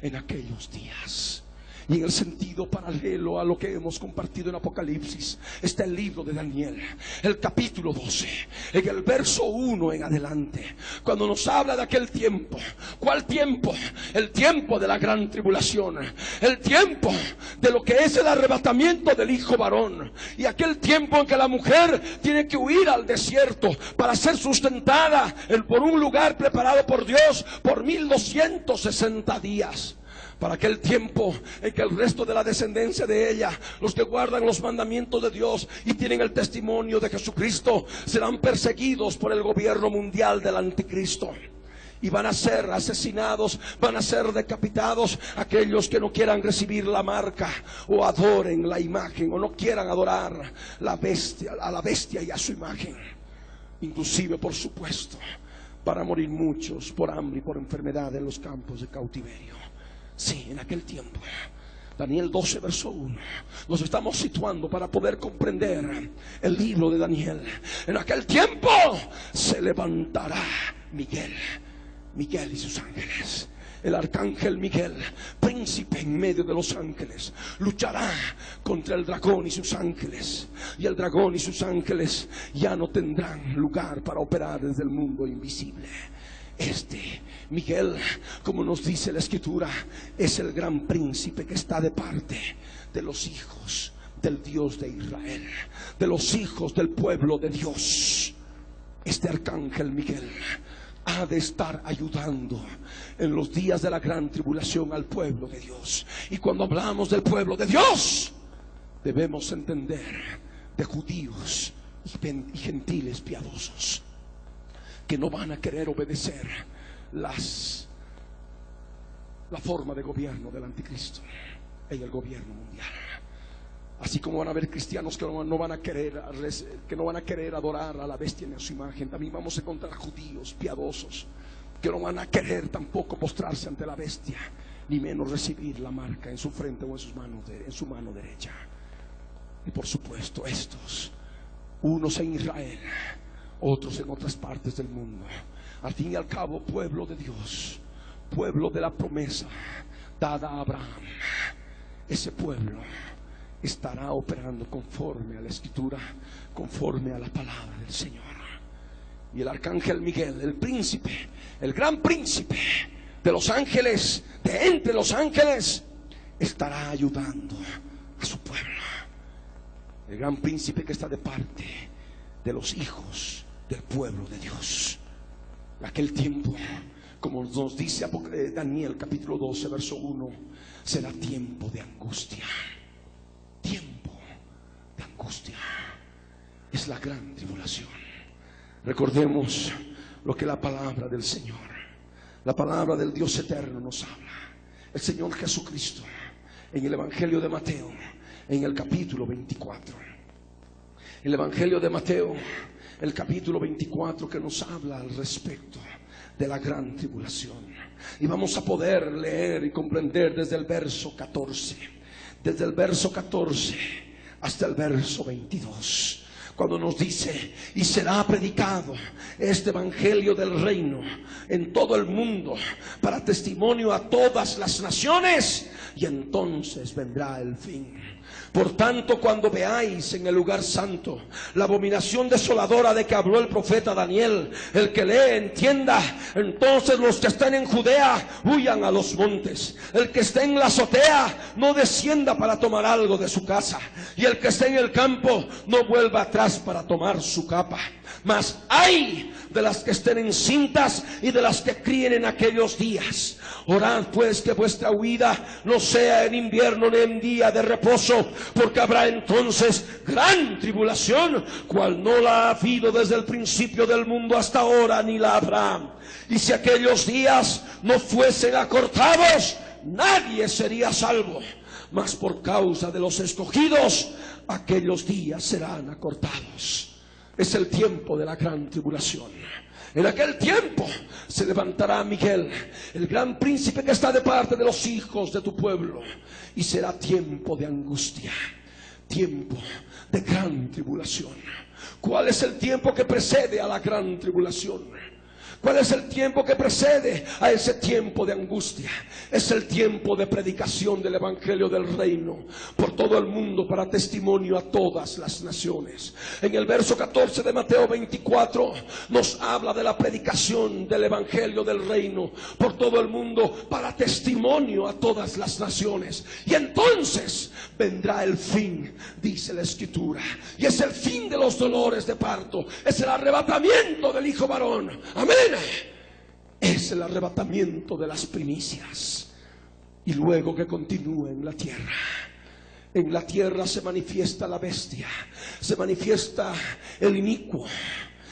en aquellos días. Y en el sentido paralelo a lo que hemos compartido en Apocalipsis está el libro de Daniel, el capítulo 12, en el verso 1 en adelante, cuando nos habla de aquel tiempo. ¿Cuál tiempo? El tiempo de la gran tribulación, el tiempo de lo que es el arrebatamiento del hijo varón, y aquel tiempo en que la mujer tiene que huir al desierto para ser sustentada por un lugar preparado por Dios por 1260 días. Para aquel tiempo en que el resto de la descendencia de ella, los que guardan los mandamientos de Dios y tienen el testimonio de Jesucristo, serán perseguidos por el gobierno mundial del anticristo. Y van a ser asesinados, van a ser decapitados aquellos que no quieran recibir la marca o adoren la imagen o no quieran adorar a la bestia y a su imagen. Inclusive, por supuesto, para morir muchos por hambre y por enfermedad en los campos de cautiverio. Sí, en aquel tiempo. Daniel 12, verso 1. Nos estamos situando para poder comprender el libro de Daniel. En aquel tiempo se levantará Miguel y sus ángeles. El arcángel Miguel, príncipe en medio de los ángeles, luchará contra el dragón y sus ángeles. Y el dragón y sus ángeles ya no tendrán lugar para operar desde el mundo invisible. Miguel, como nos dice la Escritura, es el gran príncipe que está de parte de los hijos del Dios de Israel, de los hijos del pueblo de Dios. Este arcángel Miguel ha de estar ayudando en los días de la gran tribulación al pueblo de Dios. Y cuando hablamos del pueblo de Dios, debemos entender de judíos y gentiles piadosos que no van a querer obedecer la forma de gobierno del anticristo en el gobierno mundial. Así como van a haber cristianos que no van a querer adorar a la bestia en su imagen, también vamos a encontrar judíos piadosos que no van a querer tampoco postrarse ante la bestia, ni menos recibir la marca en su frente o en su mano derecha. Y por supuesto estos, unos en Israel, otros en otras partes del mundo, al fin y al cabo pueblo de Dios, pueblo de la promesa dada a Abraham. Ese pueblo estará operando conforme a la Escritura, conforme a la palabra del Señor. Y el arcángel Miguel, el príncipe, el gran príncipe de los ángeles, de entre los ángeles, estará ayudando a su pueblo. El gran príncipe que está de parte de los hijos del pueblo de Dios. En aquel tiempo, como nos dice Daniel capítulo 12 verso 1, será tiempo de angustia. Tiempo de angustia. Es la gran tribulación. Recordemos lo que la palabra del Señor, la palabra del Dios eterno nos habla. El Señor Jesucristo en el Evangelio de Mateo, en el capítulo 24. El Evangelio de Mateo, el capítulo 24, que nos habla al respecto de la gran tribulación. Y vamos a poder leer y comprender desde el verso 14, desde el verso 14 hasta el verso 22. Cuando nos dice: y será predicado este evangelio del reino en todo el mundo para testimonio a todas las naciones, y entonces vendrá el fin. Por tanto, cuando veáis en el lugar santo la abominación desoladora de que habló el profeta Daniel, el que lee entienda. Entonces los que estén en Judea huyan a los montes. El que esté en la azotea no descienda para tomar algo de su casa, y el que esté en el campo no vuelva atrás para tomar su capa. Mas ay de las que estén encintas y de las que críen en aquellos días. Orad pues que vuestra huida no sea en invierno ni en día de reposo, porque habrá entonces gran tribulación, cual no la ha habido desde el principio del mundo hasta ahora, ni la habrá. Y si aquellos días no fuesen acortados, nadie sería salvo. Mas por causa de los escogidos, aquellos días serán acortados. Es el tiempo de la gran tribulación. En aquel tiempo se levantará Miguel, el gran príncipe que está de parte de los hijos de tu pueblo, y será tiempo de angustia, tiempo de gran tribulación. ¿Cuál es el tiempo que precede a la gran tribulación? ¿Cuál es el tiempo que precede a ese tiempo de angustia? Es el tiempo de predicación del evangelio del reino por todo el mundo para testimonio a todas las naciones. En el verso 14 de Mateo 24 nos habla de la predicación del evangelio del reino por todo el mundo para testimonio a todas las naciones. Y entonces vendrá el fin, dice la Escritura, y es el fin de los dolores de parto, es el arrebatamiento del hijo varón. Amén. Es el arrebatamiento de las primicias. Y luego que continúe en la tierra. En la tierra se manifiesta la bestia, se manifiesta el inicuo,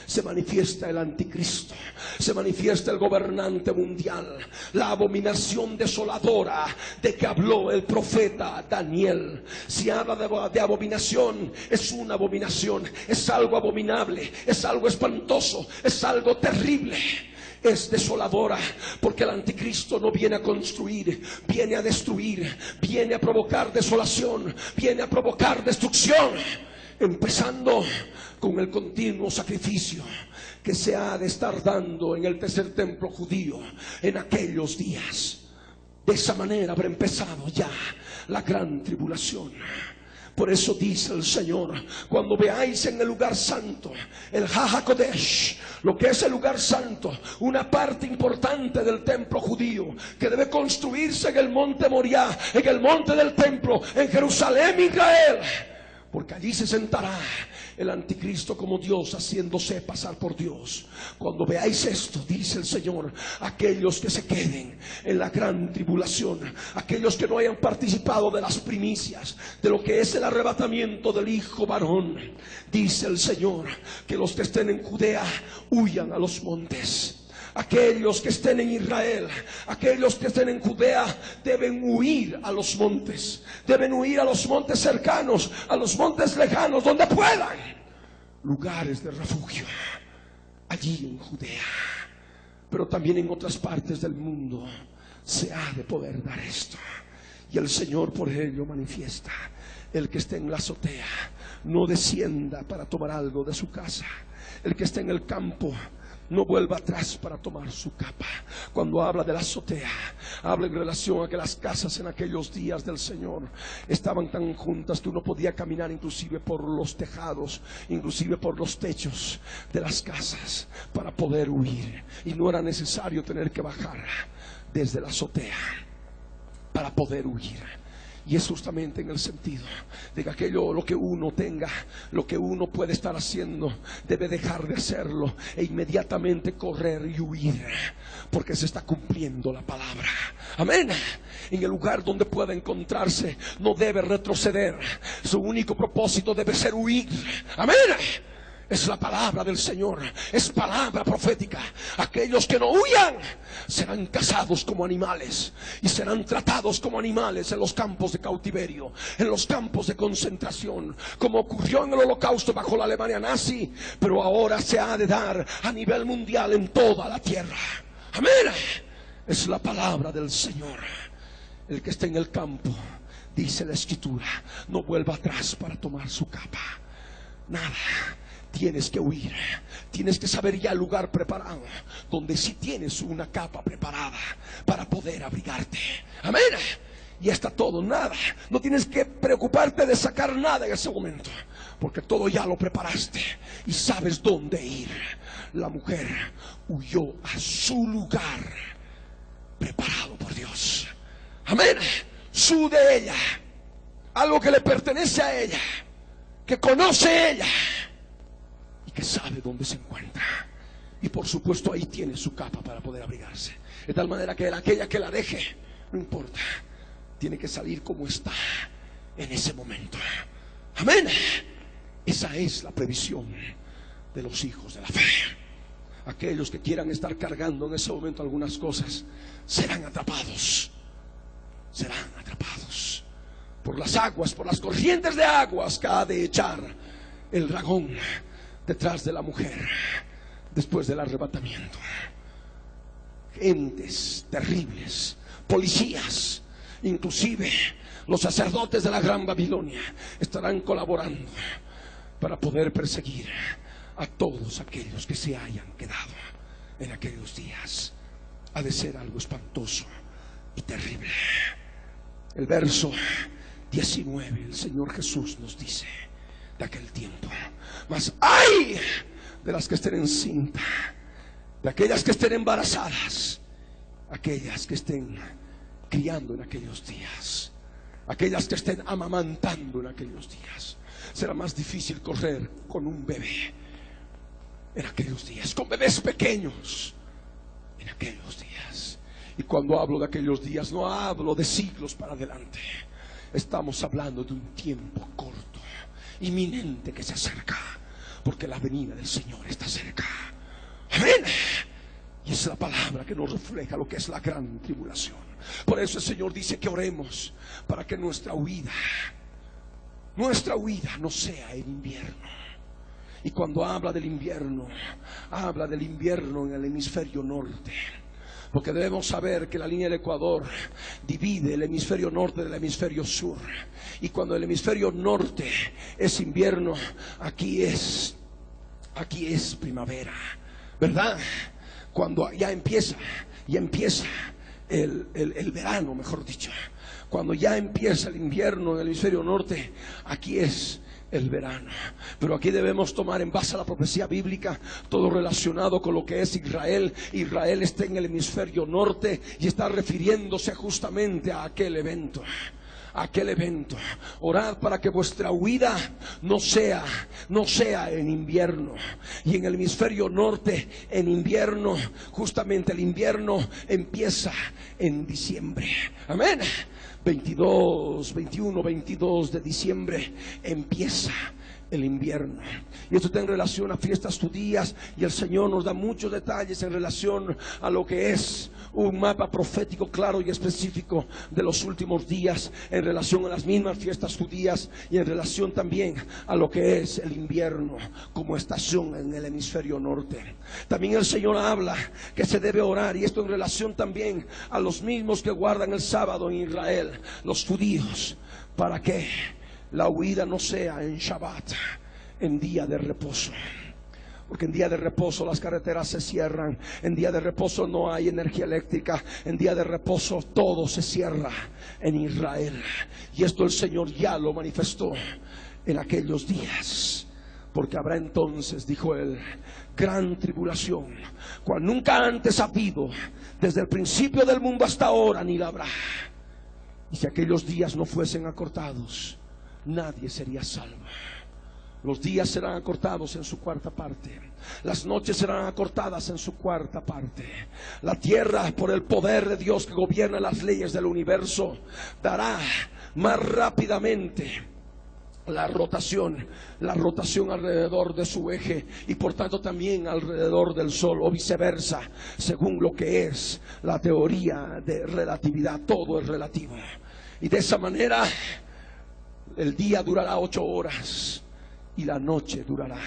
se manifiesta el anticristo, se manifiesta el gobernante mundial, la abominación desoladora de que habló el profeta Daniel. Si habla de abominación, es una abominación, es algo abominable, es algo espantoso, es algo terrible. Es desoladora, porque el anticristo no viene a construir, viene a destruir, viene a provocar desolación, viene a provocar destrucción, empezando con el continuo sacrificio que se ha de estar dando en el tercer templo judío en aquellos días. De esa manera habrá empezado ya la gran tribulación. Por eso dice el Señor: cuando veáis en el lugar santo, el HaHaKodesh, lo que es el lugar santo, una parte importante del templo judío que debe construirse en el monte Moriah, en el monte del templo, en Jerusalén, Israel, porque allí se sentará el anticristo como Dios, haciéndose pasar por Dios. Cuando veáis esto, dice el Señor, aquellos que se queden en la gran tribulación, aquellos que no hayan participado de las primicias, de lo que es el arrebatamiento del hijo varón, dice el Señor, que los que estén en Judea huyan a los montes. Aquellos que estén en Israel, aquellos que estén en Judea, deben huir a los montes, deben huir a los montes cercanos, a los montes lejanos, donde puedan, lugares de refugio, allí en Judea. Pero también en otras partes del mundo se ha de poder dar esto, y el Señor por ello manifiesta: el que esté en la azotea, no descienda para tomar algo de su casa. El que esté en el campo, no vuelva atrás para tomar su capa. Cuando habla de la azotea, habla en relación a que las casas en aquellos días del Señor estaban tan juntas que uno podía caminar inclusive por los tejados, inclusive por los techos de las casas, para poder huir, y no era necesario tener que bajar desde la azotea para poder huir. Y es justamente en el sentido de que aquello, lo que uno tenga, lo que uno puede estar haciendo, debe dejar de hacerlo e inmediatamente correr y huir, porque se está cumpliendo la palabra. Amén. En el lugar donde pueda encontrarse, no debe retroceder. Su único propósito debe ser huir. Amén. Es la palabra del Señor, es palabra profética. Aquellos que no huyan serán cazados como animales y serán tratados como animales en los campos de cautiverio, en los campos de concentración, como ocurrió en el Holocausto bajo la Alemania nazi, pero ahora se ha de dar a nivel mundial en toda la tierra. Amén. Es la palabra del Señor. El que esté en el campo, dice la Escritura, no vuelva atrás para tomar su capa. Nada. Tienes que huir, tienes que saber ya el lugar preparado, donde sí tienes una capa preparada para poder abrigarte. Amén. Y está todo, nada. No tienes que preocuparte de sacar nada en ese momento, porque todo ya lo preparaste y sabes dónde ir. La mujer huyó a su lugar preparado por Dios. Amén. Su de ella, algo que le pertenece a ella, que conoce ella, que sabe dónde se encuentra, y por supuesto ahí tiene su capa para poder abrigarse, de tal manera que aquella que la deje, no importa, tiene que salir como está en ese momento. Amén. Esa es la previsión de los hijos de la fe. Aquellos que quieran estar cargando en ese momento algunas cosas serán atrapados por las aguas, por las corrientes de aguas que ha de echar el dragón detrás de la mujer después del arrebatamiento. Gentes terribles, policías, inclusive los sacerdotes de la Gran Babilonia estarán colaborando para poder perseguir a todos aquellos que se hayan quedado en aquellos días. Ha de ser algo espantoso y terrible. El verso 19, el Señor Jesús nos dice de aquel tiempo: mas ay de las que estén encinta, de aquellas que estén embarazadas, aquellas que estén criando en aquellos días, aquellas que estén amamantando en aquellos días. Será más difícil correr con un bebé en aquellos días, con bebés pequeños en aquellos días. Y cuando hablo de aquellos días, no hablo de siglos para adelante. Estamos hablando de un tiempo corto, inminente, que se acerca. porque la venida del Señor está cerca. Amén. Y es la palabra que nos refleja lo que es la gran tribulación. Por eso el Señor dice que oremos para que nuestra huida no sea en invierno. Y cuando habla del invierno en el hemisferio norte. Porque debemos saber que la línea del Ecuador divide el hemisferio norte del hemisferio sur. Y cuando el hemisferio norte es invierno, aquí es primavera, ¿verdad? Cuando ya empieza el verano, mejor dicho. Cuando ya empieza el invierno en el hemisferio norte, aquí es el verano. Pero aquí debemos tomar en base a la profecía bíblica todo relacionado con lo que es Israel. Israel está en el hemisferio norte y está refiriéndose justamente a aquel evento. Orad para que vuestra huida no sea en invierno. Y en el hemisferio norte, en invierno, justamente el invierno empieza en diciembre. Amén. 21, 22 de diciembre empieza el invierno. Y esto está en relación a fiestas judías, y el Señor nos da muchos detalles en relación a lo que es un mapa profético claro y específico de los últimos días, en relación a las mismas fiestas judías y en relación también a lo que es el invierno como estación en el hemisferio norte. También el Señor habla que se debe orar, y esto en relación también a los mismos que guardan el sábado en Israel, los judíos, para que la huida no sea en Shabbat, en día de reposo. Porque en día de reposo las carreteras se cierran, en día de reposo no hay energía eléctrica, en día de reposo todo se cierra en Israel. Y esto el Señor ya lo manifestó en aquellos días. Porque habrá entonces, dijo él, gran tribulación, cual nunca antes ha habido, desde el principio del mundo hasta ahora, ni la habrá. Y si aquellos días no fuesen acortados, nadie sería salvo. Los días serán acortados en su cuarta parte, las noches serán acortadas en su cuarta parte. La tierra, por el poder de Dios que gobierna las leyes del universo, dará más rápidamente la rotación alrededor de su eje, y por tanto también alrededor del sol, o viceversa, según lo que es la teoría de relatividad. Todo es relativo. Y de esa manera el día durará 8 horas y la noche durará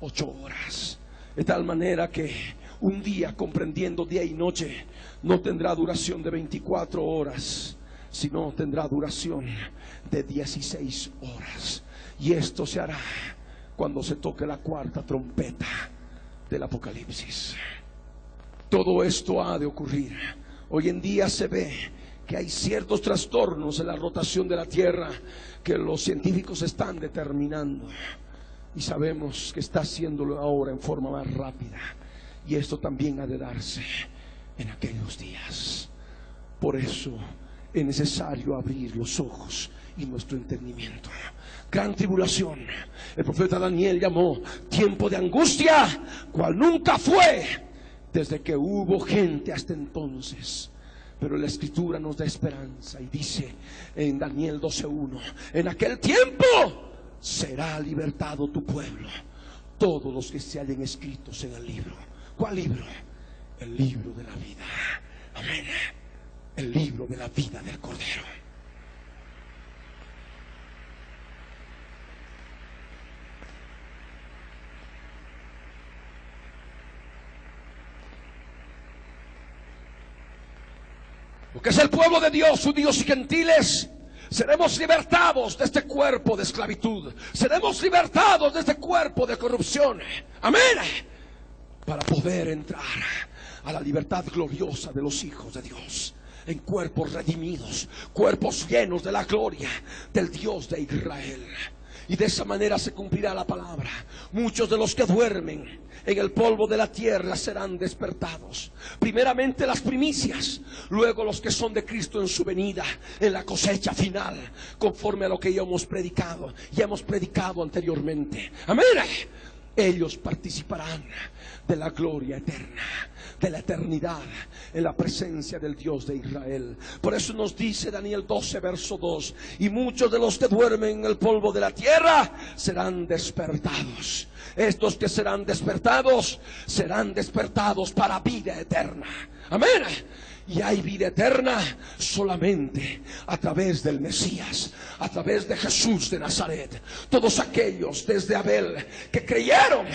8 horas. De tal manera que un día, comprendiendo día y noche, no tendrá duración de 24 horas, sino tendrá duración de 16 horas. Y esto se hará cuando se toque la cuarta trompeta del Apocalipsis. Todo esto ha de ocurrir. Hoy en día se ve que hay ciertos trastornos en la rotación de la Tierra que los científicos están determinando, y sabemos que está haciéndolo ahora en forma más rápida, y esto también ha de darse en aquellos días. Por eso es necesario abrir los ojos y nuestro entendimiento. Gran tribulación, el profeta Daniel llamó tiempo de angustia, cual nunca fue desde que hubo gente hasta entonces. Pero la Escritura nos da esperanza y dice en Daniel 12:1: en aquel tiempo será libertado tu pueblo, todos los que se hallen escritos en el libro. ¿Cuál libro? El libro de la vida. Amén. El libro de la vida del Cordero. Lo que es el pueblo de Dios, judíos y gentiles, seremos libertados de este cuerpo de esclavitud, seremos libertados de este cuerpo de corrupción. Amén. Para poder entrar a la libertad gloriosa de los hijos de Dios, en cuerpos redimidos, cuerpos llenos de la gloria del Dios de Israel. Y de esa manera se cumplirá la palabra: muchos de los que duermen en el polvo de la tierra serán despertados. Primeramente las primicias, luego los que son de Cristo en su venida, en la cosecha final, conforme a lo que ya hemos predicado anteriormente. Amén. Ellos participarán de la gloria eterna, de la eternidad en la presencia del Dios de Israel. Por eso nos dice Daniel 12 verso 2: y muchos de los que duermen en el polvo de la tierra serán despertados. Estos que serán despertados para vida eterna. Amén. Y hay vida eterna solamente a través del Mesías, a través de Jesús de Nazaret. Todos aquellos desde Abel que creyeron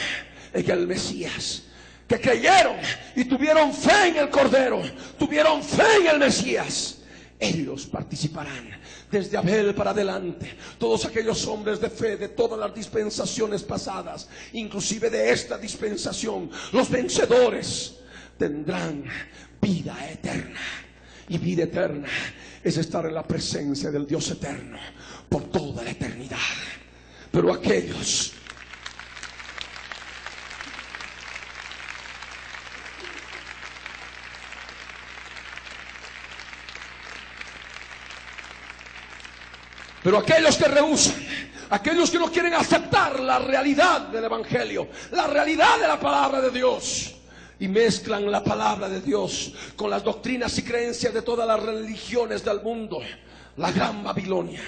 en el Mesías, que creyeron y tuvieron fe en el Cordero, tuvieron fe en el Mesías, ellos participarán. Desde Abel para adelante, todos aquellos hombres de fe de todas las dispensaciones pasadas, inclusive de esta dispensación, los vencedores tendrán vida eterna. Y vida eterna es estar en la presencia del Dios eterno por toda la eternidad. Pero aquellos que rehúsan, aquellos que no quieren aceptar la realidad del Evangelio, la realidad de la palabra de Dios, y mezclan la palabra de Dios con las doctrinas y creencias de todas las religiones del mundo, la gran Babilonia,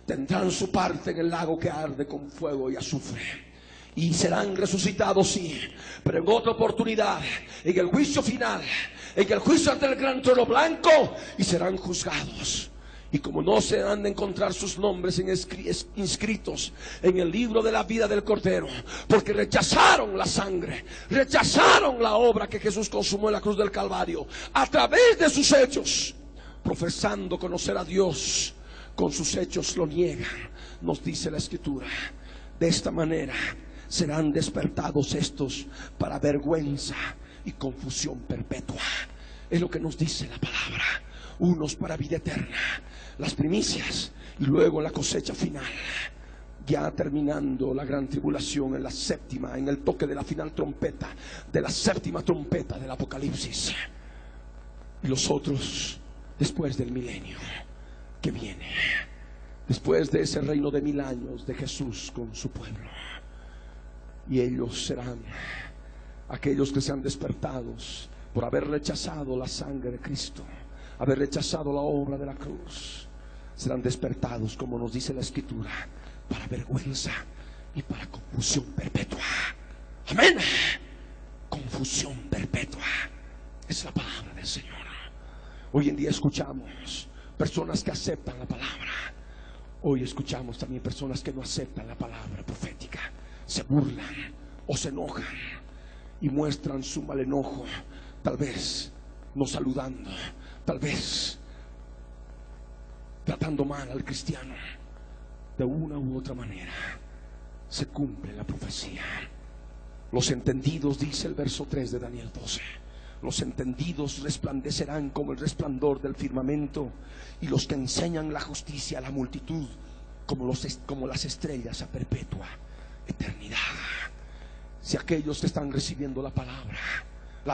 tendrán su parte en el lago que arde con fuego y azufre. Y serán resucitados, sí, pero en otra oportunidad, en el juicio final, en el juicio ante el gran trono blanco, y serán juzgados. Y como no se han de encontrar sus nombres inscritos en el libro de la vida del Cordero, porque rechazaron la sangre, rechazaron la obra que Jesús consumó en la cruz del Calvario, a través de sus hechos, profesando conocer a Dios, con sus hechos lo niegan, nos dice la Escritura. De esta manera serán despertados estos para vergüenza y confusión perpetua. Es lo que nos dice la palabra. Unos para vida eterna, las primicias, y luego la cosecha final, ya terminando la gran tribulación en la séptima, en el toque de la final trompeta, de la séptima trompeta del Apocalipsis. Y los otros después del milenio que viene, después de ese reino de 1000 años de Jesús con su pueblo. Y ellos serán aquellos que sean despertados por haber rechazado la sangre de Cristo, haber rechazado la obra de la cruz. Serán despertados, como nos dice la Escritura, para vergüenza y para confusión perpetua. Amén. Confusión perpetua es la palabra del Señor. Hoy en día escuchamos personas que aceptan la palabra. Hoy escuchamos también personas que no aceptan la palabra profética. Se burlan o se enojan y muestran su mal enojo, tal vez no saludando, tal vez tratando mal al cristiano. De una u otra manera se cumple la profecía. Los entendidos, dice el verso 3 de Daniel 12, los entendidos resplandecerán como el resplandor del firmamento, y los que enseñan la justicia a la multitud como las estrellas a perpetua eternidad. Si aquellos que están recibiendo la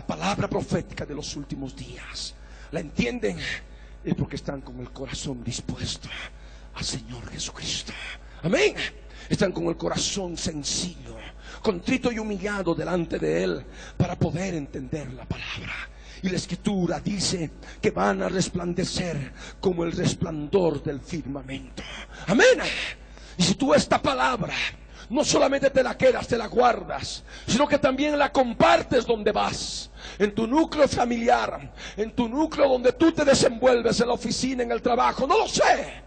palabra profética de los últimos días, la entienden, es porque están con el corazón dispuesto al Señor Jesucristo. Amén. Están con el corazón sencillo, contrito y humillado delante de Él, para poder entender la palabra. Y la Escritura dice que van a resplandecer como el resplandor del firmamento. Amén. Y si tú esta palabra no solamente te la quedas, te la guardas, sino que también la compartes donde vas, en tu núcleo familiar, en tu núcleo donde tú te desenvuelves, en la oficina, en el trabajo, no lo sé.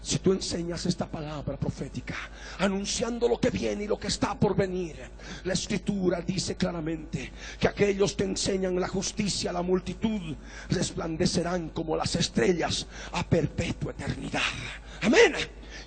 Si tú enseñas esta palabra profética, anunciando lo que viene y lo que está por venir, la Escritura dice claramente que aquellos que enseñan la justicia a la multitud resplandecerán como las estrellas a perpetua eternidad. Amén.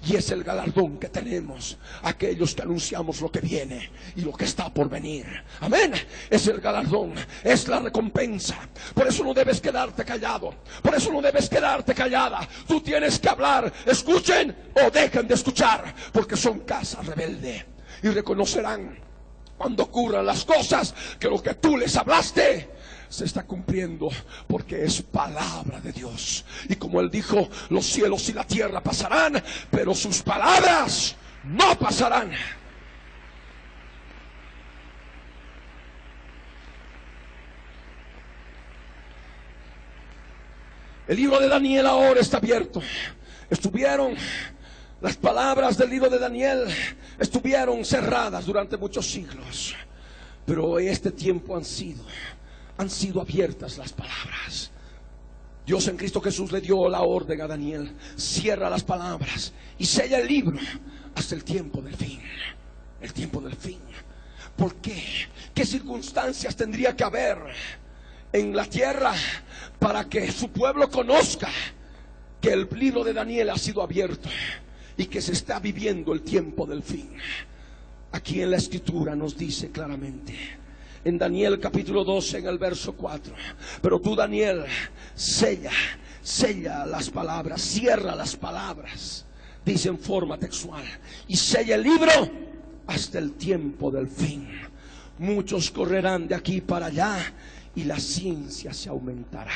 Y es el galardón que tenemos aquellos que anunciamos lo que viene y lo que está por venir. Amén. Es el galardón, es la recompensa. Por eso no debes quedarte callado, por eso no debes quedarte callada. Tú tienes que hablar, escuchen o dejen de escuchar, porque son casa rebelde. Y reconocerán cuando ocurran las cosas que lo que tú les hablaste se está cumpliendo, porque es palabra de Dios. Y como Él dijo, los cielos y la tierra pasarán, pero sus palabras no pasarán. El libro de Daniel ahora está abierto. Las palabras del libro de Daniel estuvieron cerradas durante muchos siglos, pero en este tiempo han sido abiertas las palabras. Dios en Cristo Jesús le dio la orden a Daniel: cierra las palabras y sella el libro hasta el tiempo del fin. El tiempo del fin. ¿Por qué? ¿Qué circunstancias tendría que haber en la tierra para que su pueblo conozca que el libro de Daniel ha sido abierto y que se está viviendo el tiempo del fin? Aquí en la escritura nos dice claramente, en Daniel capítulo 12, en el verso 4: pero tú, Daniel, sella las palabras, cierra las palabras, dice en forma textual, y sella el libro hasta el tiempo del fin. Muchos correrán de aquí para allá y la ciencia se aumentará.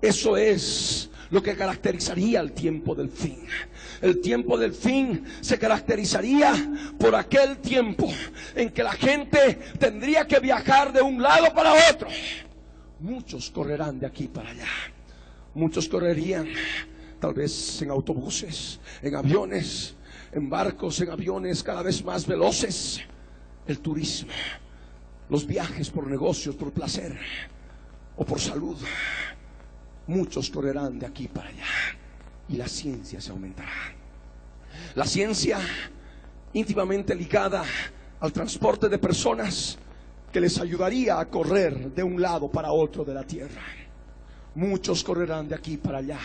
Eso es lo que caracterizaría el tiempo del fin. El tiempo del fin se caracterizaría por aquel tiempo en que la gente tendría que viajar de un lado para otro. Muchos correrán de aquí para allá. Muchos correrían tal vez en autobuses, en aviones, en barcos, en aviones cada vez más veloces. El turismo, los viajes por negocios, por placer o por salud. Muchos correrán de aquí para allá y la ciencia se aumentará. La ciencia íntimamente ligada al transporte de personas que les ayudaría a correr de un lado para otro de la tierra. Muchos correrán de aquí para allá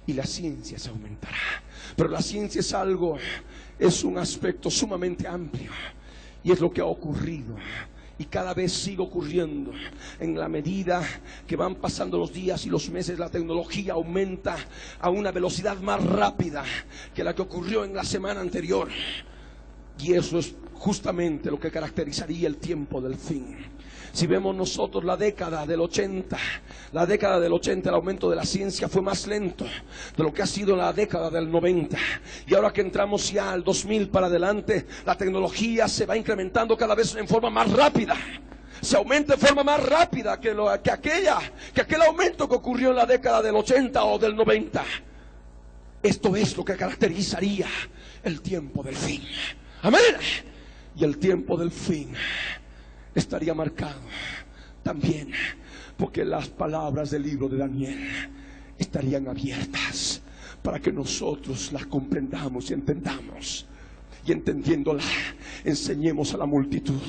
y la ciencia se aumentará. Pero la ciencia es un aspecto sumamente amplio, y es lo que ha ocurrido y cada vez sigue ocurriendo. En la medida que van pasando los días y los meses, la tecnología aumenta a una velocidad más rápida que la que ocurrió en la semana anterior, y eso es justamente lo que caracterizaría el tiempo del fin. Si vemos nosotros la década del 80, el aumento de la ciencia fue más lento de lo que ha sido la década del 90. Y ahora que entramos ya al 2000 para adelante, la tecnología se va incrementando cada vez en forma más rápida. Se aumenta en forma más rápida que aquel aumento que ocurrió en la década del 80 o del 90. Esto es lo que caracterizaría el tiempo del fin. Amén. Y el tiempo del fin estaría marcado también porque las palabras del libro de Daniel estarían abiertas para que nosotros las comprendamos y entendamos, y entendiéndola enseñemos a la multitud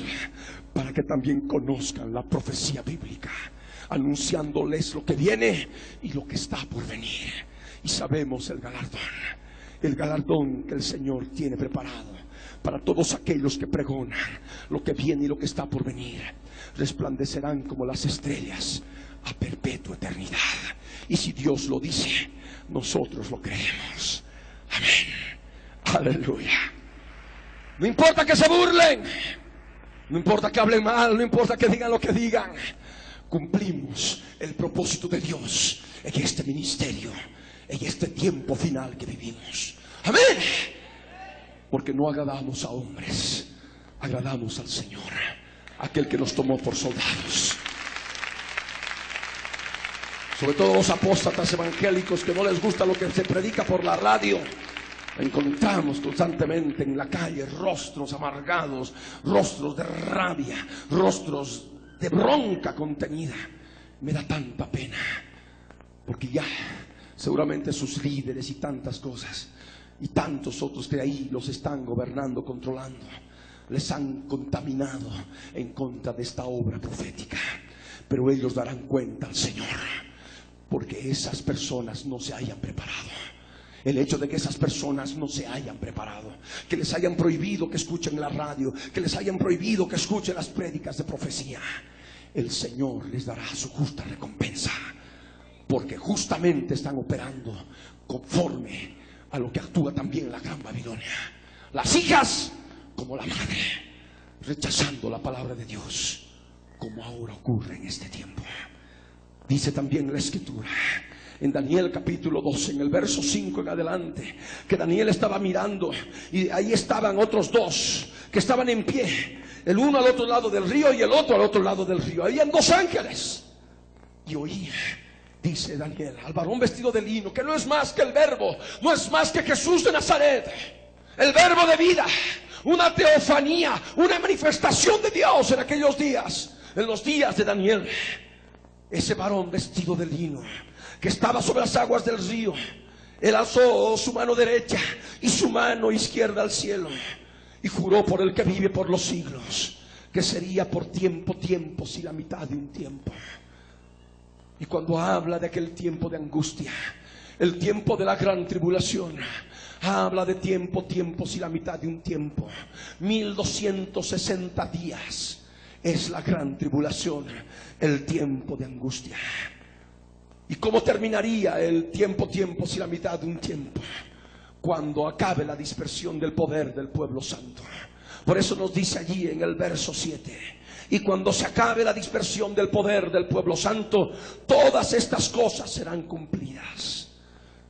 para que también conozcan la profecía bíblica, anunciándoles lo que viene y lo que está por venir. Y sabemos el galardón que el Señor tiene preparado para todos aquellos que pregonan lo que viene y lo que está por venir. Resplandecerán como las estrellas a perpetua eternidad. Y si Dios lo dice, nosotros lo creemos. Amén. Aleluya. No importa que se burlen, no importa que hablen mal, no importa que digan lo que digan, cumplimos el propósito de Dios en este ministerio, en este tiempo final que vivimos. Amén. Porque no agradamos a hombres, agradamos al Señor, aquel que nos tomó por soldados. Sobre todo los apóstatas evangélicos que no les gusta lo que se predica por la radio, encontramos constantemente en la calle rostros amargados, rostros de rabia, rostros de bronca contenida. Me da tanta pena, porque ya seguramente sus líderes y tantas cosas y tantos otros que ahí los están gobernando, controlando, les han contaminado en contra de esta obra profética. Pero ellos darán cuenta al Señor, porque esas personas no se hayan preparado. El hecho de que esas personas no se hayan preparado, que les hayan prohibido que escuchen la radio, que les hayan prohibido que escuchen las prédicas de profecía, el Señor les dará su justa recompensa, porque justamente están operando conforme a lo que actúa también la Gran Babilonia. Las hijas como la madre, rechazando la palabra de Dios, como ahora ocurre en este tiempo. Dice también la Escritura en Daniel capítulo 12, en el verso 5 en adelante, que Daniel estaba mirando y ahí estaban otros dos que estaban en pie, el uno al otro lado del río y el otro al otro lado del río. Habían dos ángeles y oía dice Daniel, al varón vestido de lino, que no es más que el Verbo, no es más que Jesús de Nazaret, el Verbo de vida, una teofanía, una manifestación de Dios en aquellos días, en los días de Daniel. Ese varón vestido de lino, que estaba sobre las aguas del río, él alzó su mano derecha y su mano izquierda al cielo, y juró por el que vive por los siglos, que sería por tiempos y la mitad de un tiempo. Y cuando habla de aquel tiempo de angustia, el tiempo de la gran tribulación, habla de tiempos y la mitad de un tiempo. 1260 días es la gran tribulación, el tiempo de angustia. ¿Y cómo terminaría el tiempos y la mitad de un tiempo? Cuando acabe la dispersión del poder del pueblo santo. Por eso nos dice allí en el verso 7: y cuando se acabe la dispersión del poder del pueblo santo, todas estas cosas serán cumplidas.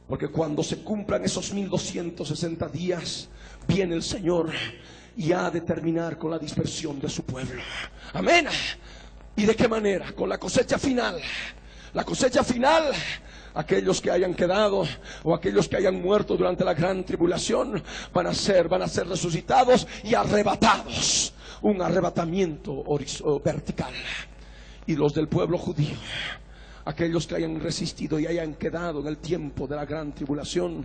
Porque cuando se cumplan esos 1260 días, viene el Señor y ha de terminar con la dispersión de su pueblo. Amén. ¿Y de qué manera? Con la cosecha final. La cosecha final, aquellos que hayan quedado o aquellos que hayan muerto durante la gran tribulación van a ser resucitados y arrebatados. Un arrebatamiento vertical. Y los del pueblo judío, aquellos que hayan resistido y hayan quedado en el tiempo de la gran tribulación,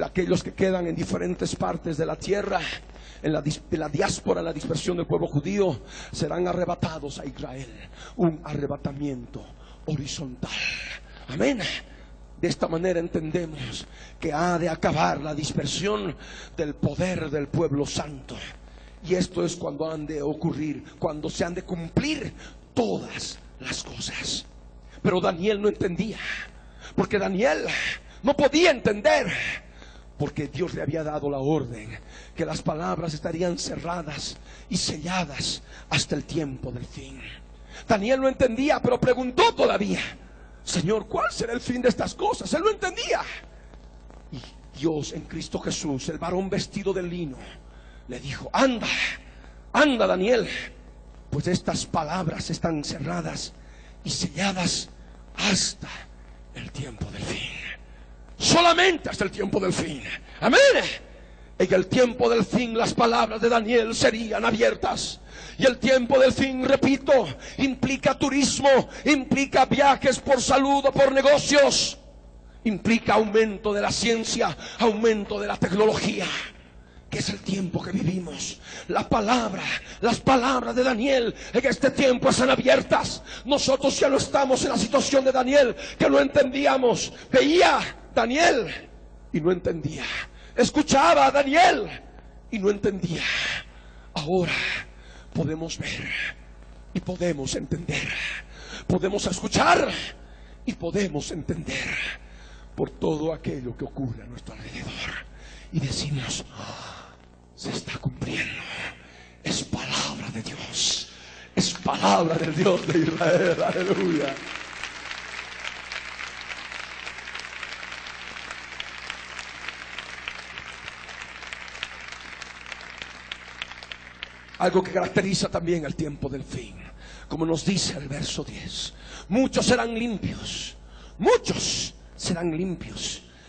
aquellos que quedan en diferentes partes de la tierra, en la diáspora, en la dispersión del pueblo judío, serán arrebatados a Israel. Un arrebatamiento horizontal. Amén. De esta manera entendemos que ha de acabar la dispersión del poder del pueblo santo. Y esto es cuando han de ocurrir, cuando se han de cumplir todas las cosas. Pero Daniel no entendía, porque Daniel no podía entender, porque Dios le había dado la orden que las palabras estarían cerradas y selladas hasta el tiempo del fin. Daniel no entendía, pero preguntó todavía: Señor, ¿cuál será el fin de estas cosas? Él no entendía. Y Dios en Cristo Jesús, el varón vestido de lino, le dijo: anda Daniel, pues estas palabras están cerradas y selladas hasta el tiempo del fin. Solamente hasta el tiempo del fin. Amén. En el tiempo del fin las palabras de Daniel serían abiertas. Y el tiempo del fin, repito, implica turismo, implica viajes por salud o por negocios, implica aumento de la ciencia, aumento de la tecnología, que es el tiempo que vivimos. Las palabras de Daniel en este tiempo están abiertas. Nosotros ya no estamos en la situación de Daniel, que no entendíamos. Veía Daniel y no entendía, escuchaba a Daniel y no entendía. Ahora podemos ver y podemos entender, podemos escuchar y podemos entender por todo aquello que ocurre a nuestro alrededor. Y decimos: se está cumpliendo. Es palabra de Dios, es palabra del Dios de Israel. Aleluya. Algo que caracteriza también el tiempo del fin, como nos dice el verso 10: muchos serán limpios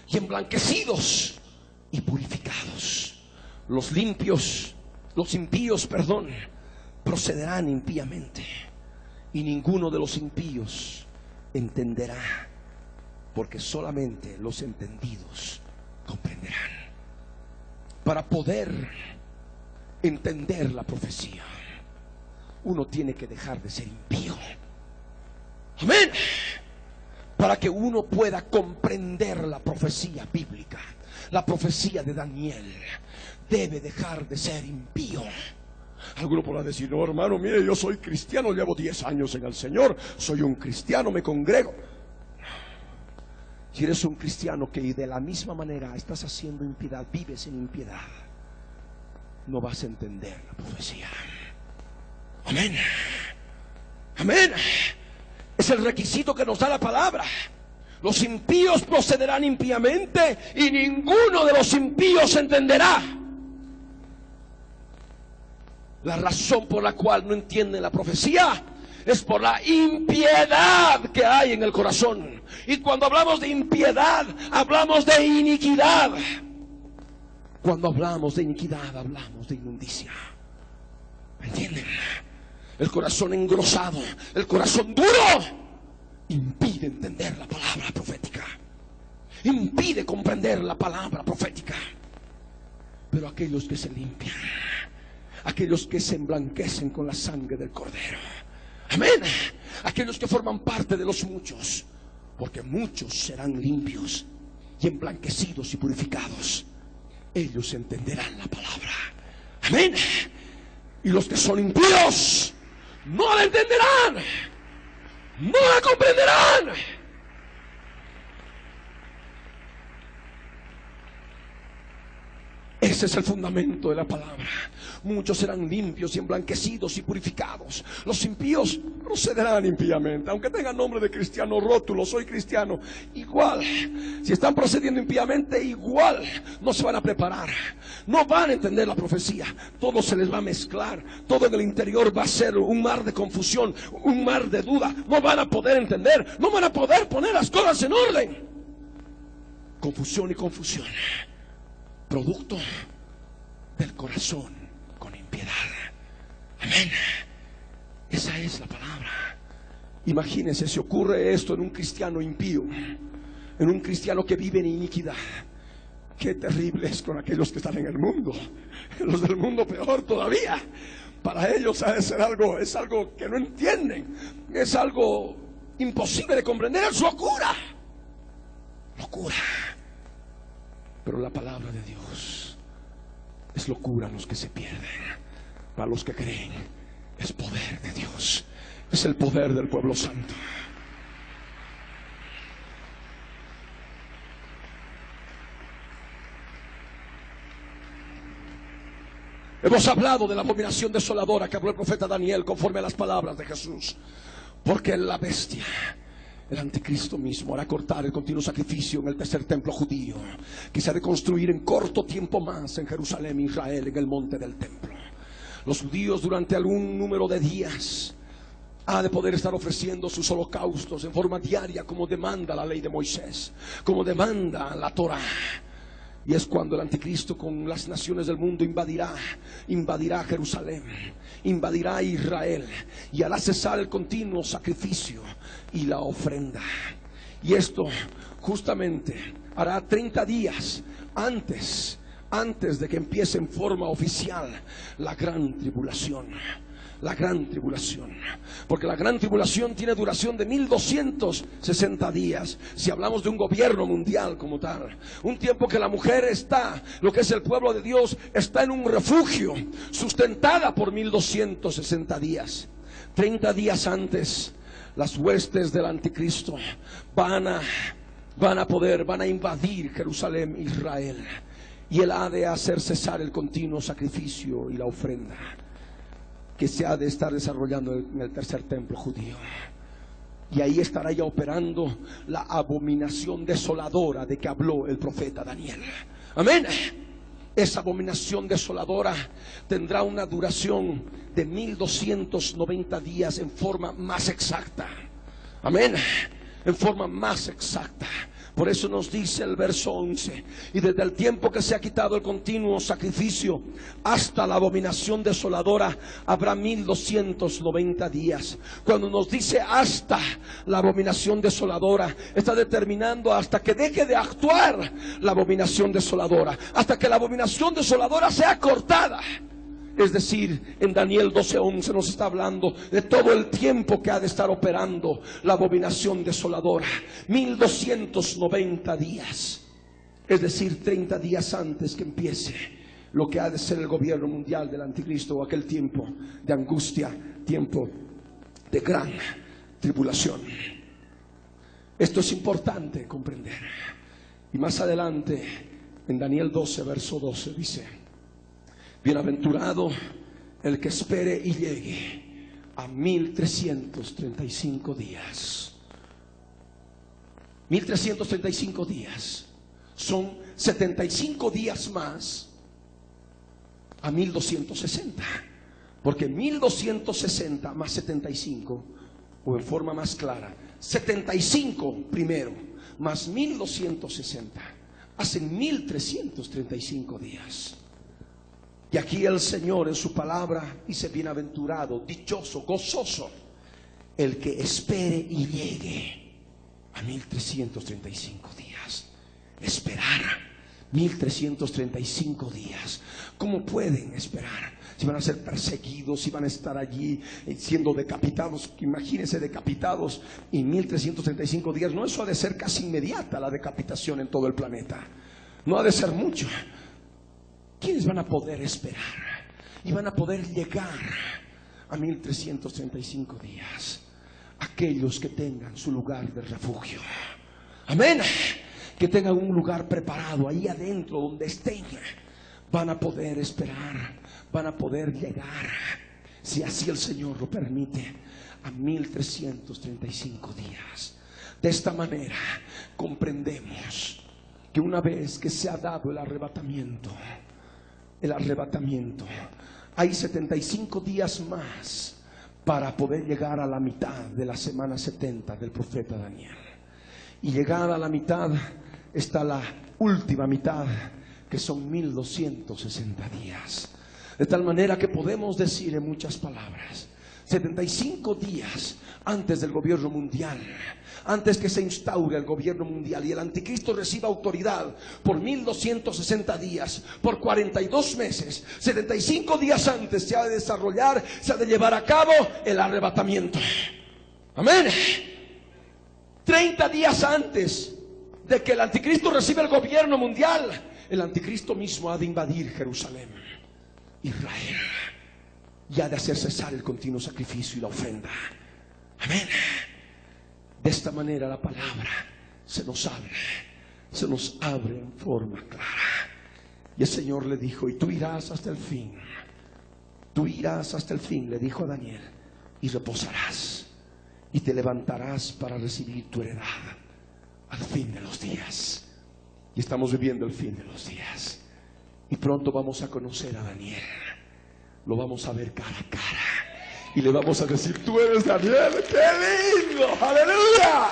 y emblanquecidos y purificados. Los impíos, procederán impíamente, y ninguno de los impíos entenderá, porque solamente los entendidos comprenderán. Para poder entender la profecía, uno tiene que dejar de ser impío. Amén. Para que uno pueda comprender la profecía bíblica, la profecía de Daniel, debe dejar de ser impío. Alguno podrá decir: no, hermano, mire, yo soy cristiano, llevo 10 años en el Señor, soy un cristiano, me congrego. Si eres un cristiano que de la misma manera estás haciendo impiedad, vives en impiedad, no vas a entender la profecía. Amén. Amén. Es el requisito que nos da la palabra. Los impíos procederán impíamente y ninguno de los impíos entenderá. La razón por la cual no entienden la profecía es por la impiedad que hay en el corazón. Y cuando hablamos de impiedad, hablamos de iniquidad. Cuando hablamos de iniquidad, hablamos de inmundicia. ¿Me entienden? El corazón engrosado, el corazón duro, impide entender la palabra profética, impide comprender la palabra profética. Pero aquellos que se limpian, aquellos que se emblanquecen con la sangre del Cordero, amén, aquellos que forman parte de los muchos, porque muchos serán limpios y emblanquecidos y purificados, ellos entenderán la palabra, amén. Y los que son impíos no la entenderán, no la comprenderán. Ese es el fundamento de la palabra. Muchos serán limpios y emblanquecidos y purificados. Los impíos procederán impíamente, aunque tengan nombre de cristiano, rótulo, soy cristiano, igual, si están procediendo impíamente, igual no se van a preparar, no van a entender la profecía, todo se les va a mezclar, todo en el interior va a ser un mar de confusión, un mar de duda, no van a poder entender, no van a poder poner las cosas en orden. Confusión y confusión, producto del corazón con impiedad. Amén. Esa es la palabra. Imagínense si ocurre esto en un cristiano impío, en un cristiano que vive en iniquidad. Qué terrible es con aquellos que están en el mundo. Los del mundo peor todavía. Para ellos ha de ser algo, es algo que no entienden, es algo imposible de comprender, es locura. Locura. Pero la palabra de Dios es locura a los que se pierden. Para los que creen, es poder de Dios. Es el poder del pueblo santo. Hemos hablado de la abominación desoladora que habló el profeta Daniel conforme a las palabras de Jesús. Porque la bestia, el anticristo mismo, hará cortar el continuo sacrificio en el tercer templo judío, que se ha de construir en corto tiempo más en Jerusalén, Israel, en el monte del templo. Los judíos durante algún número de días ha de poder estar ofreciendo sus holocaustos en forma diaria, como demanda la ley de Moisés, como demanda la Torah. Y es cuando el anticristo con las naciones del mundo invadirá Jerusalén, invadirá Israel y hará cesar el continuo sacrificio y la ofrenda. Y esto justamente hará 30 días antes de que empiece en forma oficial la gran tribulación. La gran tribulación, porque la gran tribulación tiene duración de 1260 días. Si hablamos de un gobierno mundial como tal, un tiempo que la mujer está, lo que es el pueblo de Dios, está en un refugio, sustentada por 1260 días. 30 días antes, las huestes del anticristo van a invadir Jerusalén, Israel, y él ha de hacer cesar el continuo sacrificio y la ofrenda que se ha de estar desarrollando en el tercer templo judío. Y ahí estará ya operando la abominación desoladora de que habló el profeta Daniel. Amén. Esa abominación desoladora tendrá una duración de 1290 días en forma más exacta. Amén. En forma más exacta. Por eso nos dice el verso 11: y desde el tiempo que se ha quitado el continuo sacrificio hasta la abominación desoladora habrá 1290 días. Cuando nos dice hasta la abominación desoladora, está determinando hasta que deje de actuar la abominación desoladora, hasta que la abominación desoladora sea cortada. Es decir, en Daniel 12:11 nos está hablando de todo el tiempo que ha de estar operando la abominación desoladora. 1290 días. Es decir, 30 días antes que empiece lo que ha de ser el gobierno mundial del anticristo, o aquel tiempo de angustia, tiempo de gran tribulación. Esto es importante comprender. Y más adelante, en Daniel 12, verso 12, dice: bienaventurado el que espere y llegue a 1335 días. 1335 días son 75 días más a 1260. Porque 1260 más 75, o en forma más clara, 75 primero, más 1260, hacen 1335 días. Y aquí el Señor en su palabra dice: bienaventurado, dichoso, gozoso, el que espere y llegue a 1335 días. Esperar 1335 días. ¿Cómo pueden esperar? Si van a ser perseguidos, si van a estar allí siendo decapitados. Imagínense decapitados y 1335 días. No, eso ha de ser casi inmediata la decapitación en todo el planeta. No ha de ser mucho. ¿Quiénes van a poder esperar y van a poder llegar a 1335 días? Aquellos que tengan su lugar de refugio. Amén. Que tengan un lugar preparado ahí adentro donde estén. Van a poder esperar, van a poder llegar, si así el Señor lo permite, a 1335 días. De esta manera comprendemos que una vez que se ha dado el arrebatamiento, hay 75 días más para poder llegar a la mitad de la semana 70 del profeta Daniel. Y llegar a la mitad está la última mitad, que son 1260 días. De tal manera que podemos decir en muchas palabras, 75 días antes del gobierno mundial, antes que se instaure el gobierno mundial y el anticristo reciba autoridad por 1260 días, por 42 meses, 75 días antes se ha de desarrollar, se ha de llevar a cabo el arrebatamiento. Amén. 30 días antes de que el anticristo reciba el gobierno mundial, el anticristo mismo ha de invadir Jerusalén, Israel, y ha de hacer cesar el continuo sacrificio y la ofrenda. Amén. De esta manera la palabra se nos abre en forma clara. Y el Señor le dijo: y tú irás hasta el fin, le dijo a Daniel, y reposarás, y te levantarás para recibir tu heredad al fin de los días. Y estamos viviendo el fin de los días. Y pronto vamos a conocer a Daniel. Lo vamos a ver cara a cara. Y le vamos a decir: tú eres Daniel. ¡Qué lindo! ¡Aleluya!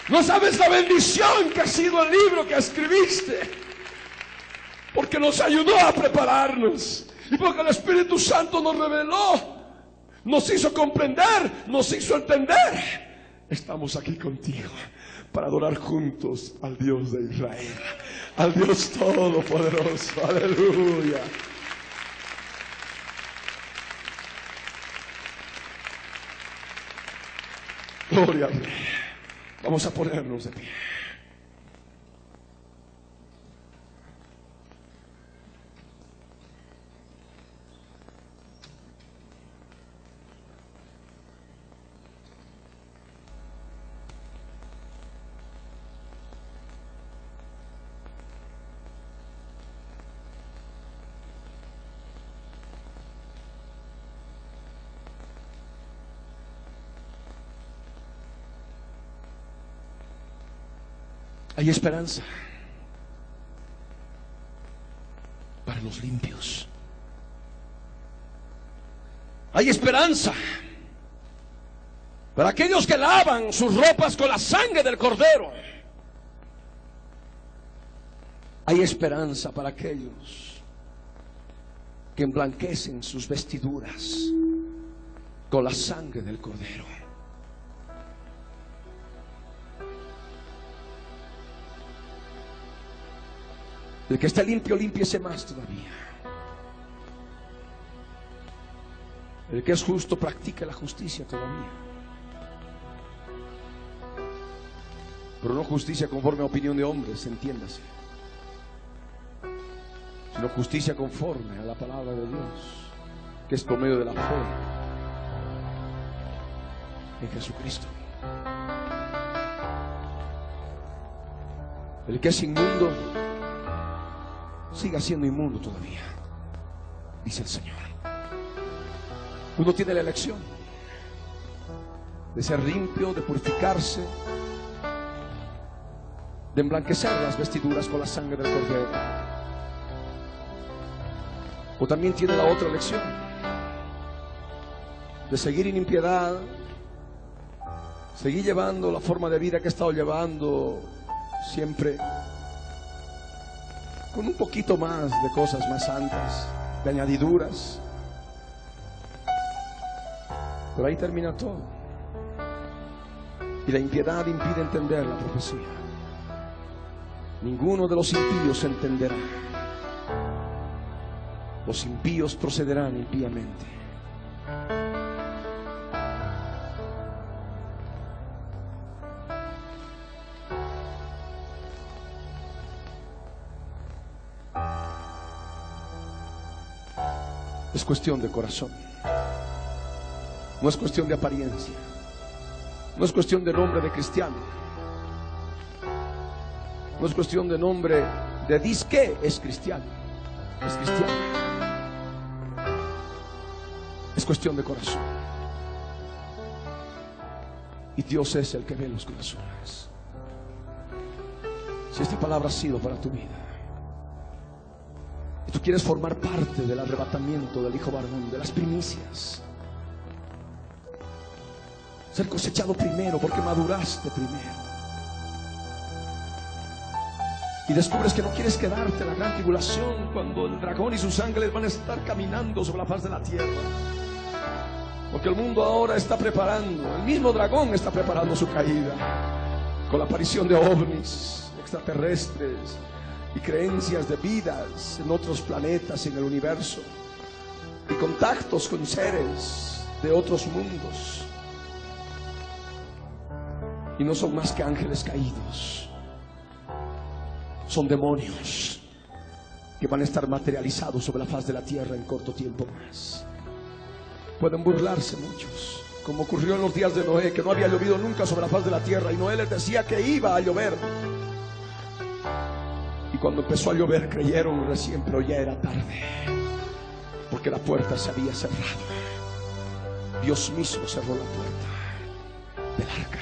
No sabes la bendición que ha sido el libro que escribiste, porque nos ayudó a prepararnos. Y porque el Espíritu Santo nos reveló, nos hizo comprender, nos hizo entender. Estamos aquí contigo para adorar juntos al Dios de Israel, al Dios Todopoderoso. Aleluya. Gloria a Dios. Vamos a ponernos de pie. Hay esperanza para los limpios. Hay esperanza para aquellos que lavan sus ropas con la sangre del Cordero. Hay esperanza para aquellos que emblanquecen sus vestiduras con la sangre del Cordero. El que está limpio, límpiese más todavía. El que es justo, practique la justicia todavía. Pero no justicia conforme a opinión de hombres, entiéndase, sino justicia conforme a la palabra de Dios, que es por medio de la fe en Jesucristo. El que es inmundo, siga siendo inmundo todavía, dice el Señor. Uno tiene la elección de ser limpio, de purificarse, de emblanquecer las vestiduras con la sangre del Cordero, O también tiene la otra lección de seguir en impiedad, seguir llevando la forma de vida que he estado llevando siempre, con un poquito más de cosas más santas, de añadiduras. Pero ahí termina todo. Y la impiedad impide entender la profecía. Ninguno de los impíos entenderá. Los impíos procederán impíamente. Es cuestión de corazón. No es cuestión de apariencia. No es cuestión de nombre de cristiano. No es cuestión de nombre de disque es cristiano. Es cristiano. Es cuestión de corazón. Y Dios es el que ve los corazones. Si esta palabra ha sido para tu vida y tú quieres formar parte del arrebatamiento del hijo varón, de las primicias, ser cosechado primero porque maduraste primero, y descubres que no quieres quedarte en la gran tribulación cuando el dragón y sus ángeles van a estar caminando sobre la faz de la tierra, porque el mundo ahora está preparando, el mismo dragón está preparando su caída con la aparición de ovnis extraterrestres y creencias de vidas en otros planetas y en el universo, y contactos con seres de otros mundos. Y no son más que ángeles caídos. Son demonios que van a estar materializados sobre la faz de la tierra en corto tiempo más. Pueden burlarse muchos, como ocurrió en los días de Noé, que no había llovido nunca sobre la faz de la tierra, y Noé les decía que iba a llover. Y cuando empezó a llover creyeron recién, pero ya era tarde, porque la puerta se había cerrado. Dios mismo cerró la puerta del arca.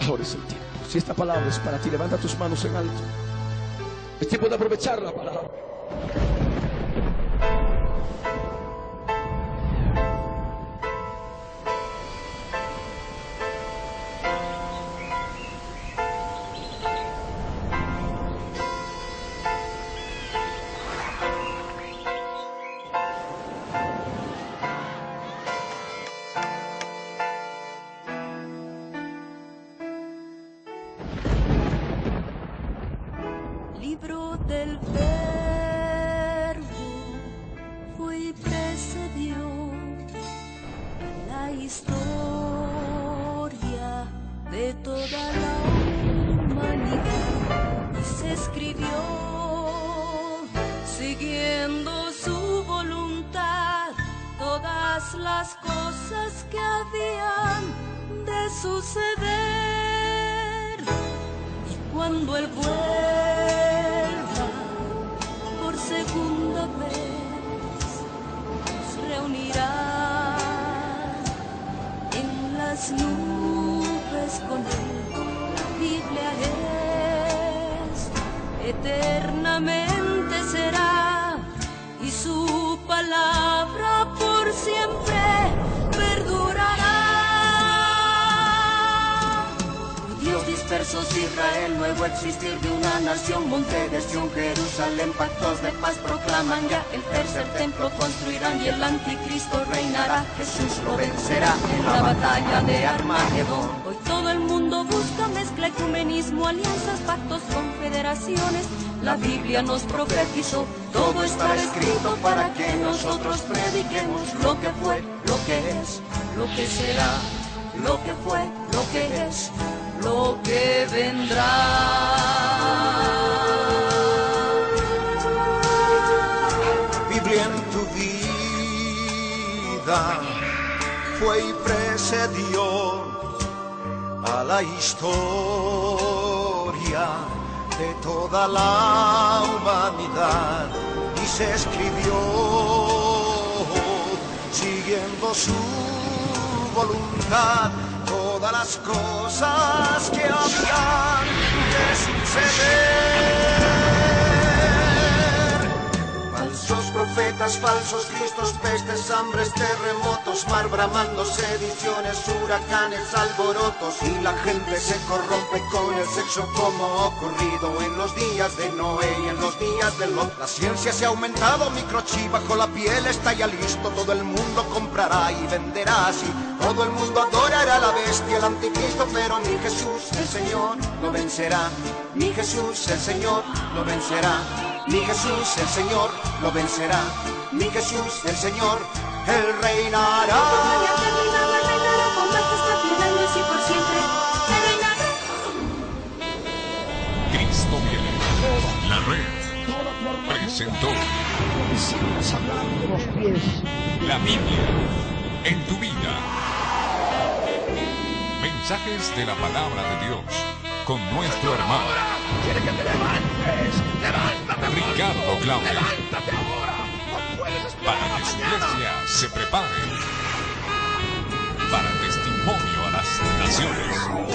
Ahora es el tiempo. Si esta palabra es para ti, levanta tus manos en alto. Es tiempo de aprovechar la palabra. Libro del Verbo fue y precedió la historia de toda la humanidad, y se escribió siguiendo su voluntad todas las cosas que habían de suceder. Y cuando Él vuelva por segunda vez, nos reunirá en las nubes con Él. La Biblia es eternamente será, y su palabra por siempre perdurará. Dios dispersos, Israel, nuevo existir de una nación, monte de Sión, Jerusalén, pactos de paz proclaman ya, el tercer templo construirán y el anticristo reinará, Jesús lo vencerá en la batalla de Armagedón. Hoy todo el mundo busca mezcla, ecumenismo, alianzas, pactos, confederaciones. La Biblia nos profetizó, Todo está escrito para que nosotros prediquemos lo que fue, lo que es, lo que será, lo que fue, lo que es, lo que vendrá. Biblia en tu vida fue y precedió a la historia de toda la humanidad, y se escribió siguiendo su voluntad todas las cosas que habían de suceder. profetas, falsos cristos, pestes, hambres, terremotos, mar bramando, sediciones, huracanes, alborotos, y la gente se corrompe con el sexo como ocurrido en los días de Noé y en los días de Lot. La ciencia se ha aumentado, microchip bajo la piel está ya listo, todo el mundo comprará y venderá así, todo el mundo adorará a la bestia, el anticristo, pero mi Jesús el Señor lo vencerá, mi Jesús el Señor lo vencerá, mi Jesús el Señor lo vencerá, mi Jesús el Señor, Él reinará. Con majestad y años y por siempre, Él reinará. Cristo viene. La red presentó la Biblia en tu vida. Mensajes de la palabra de Dios con nuestro hermano Ricardo Claudio, para que su iglesia se prepare para testimonio a las naciones.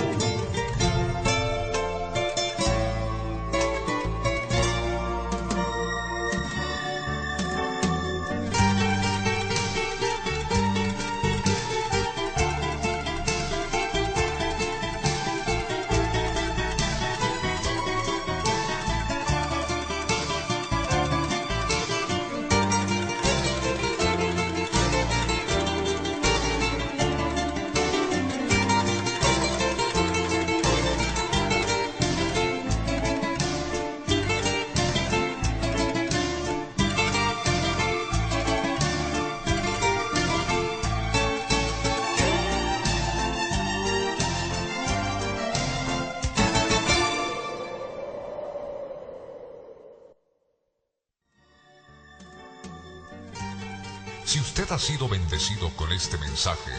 Si usted ha sido bendecido con este mensaje,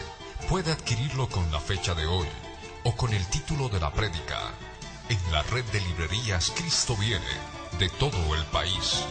puede adquirirlo con la fecha de hoy o con el título de la prédica en la red de librerías Cristo Viene de todo el país.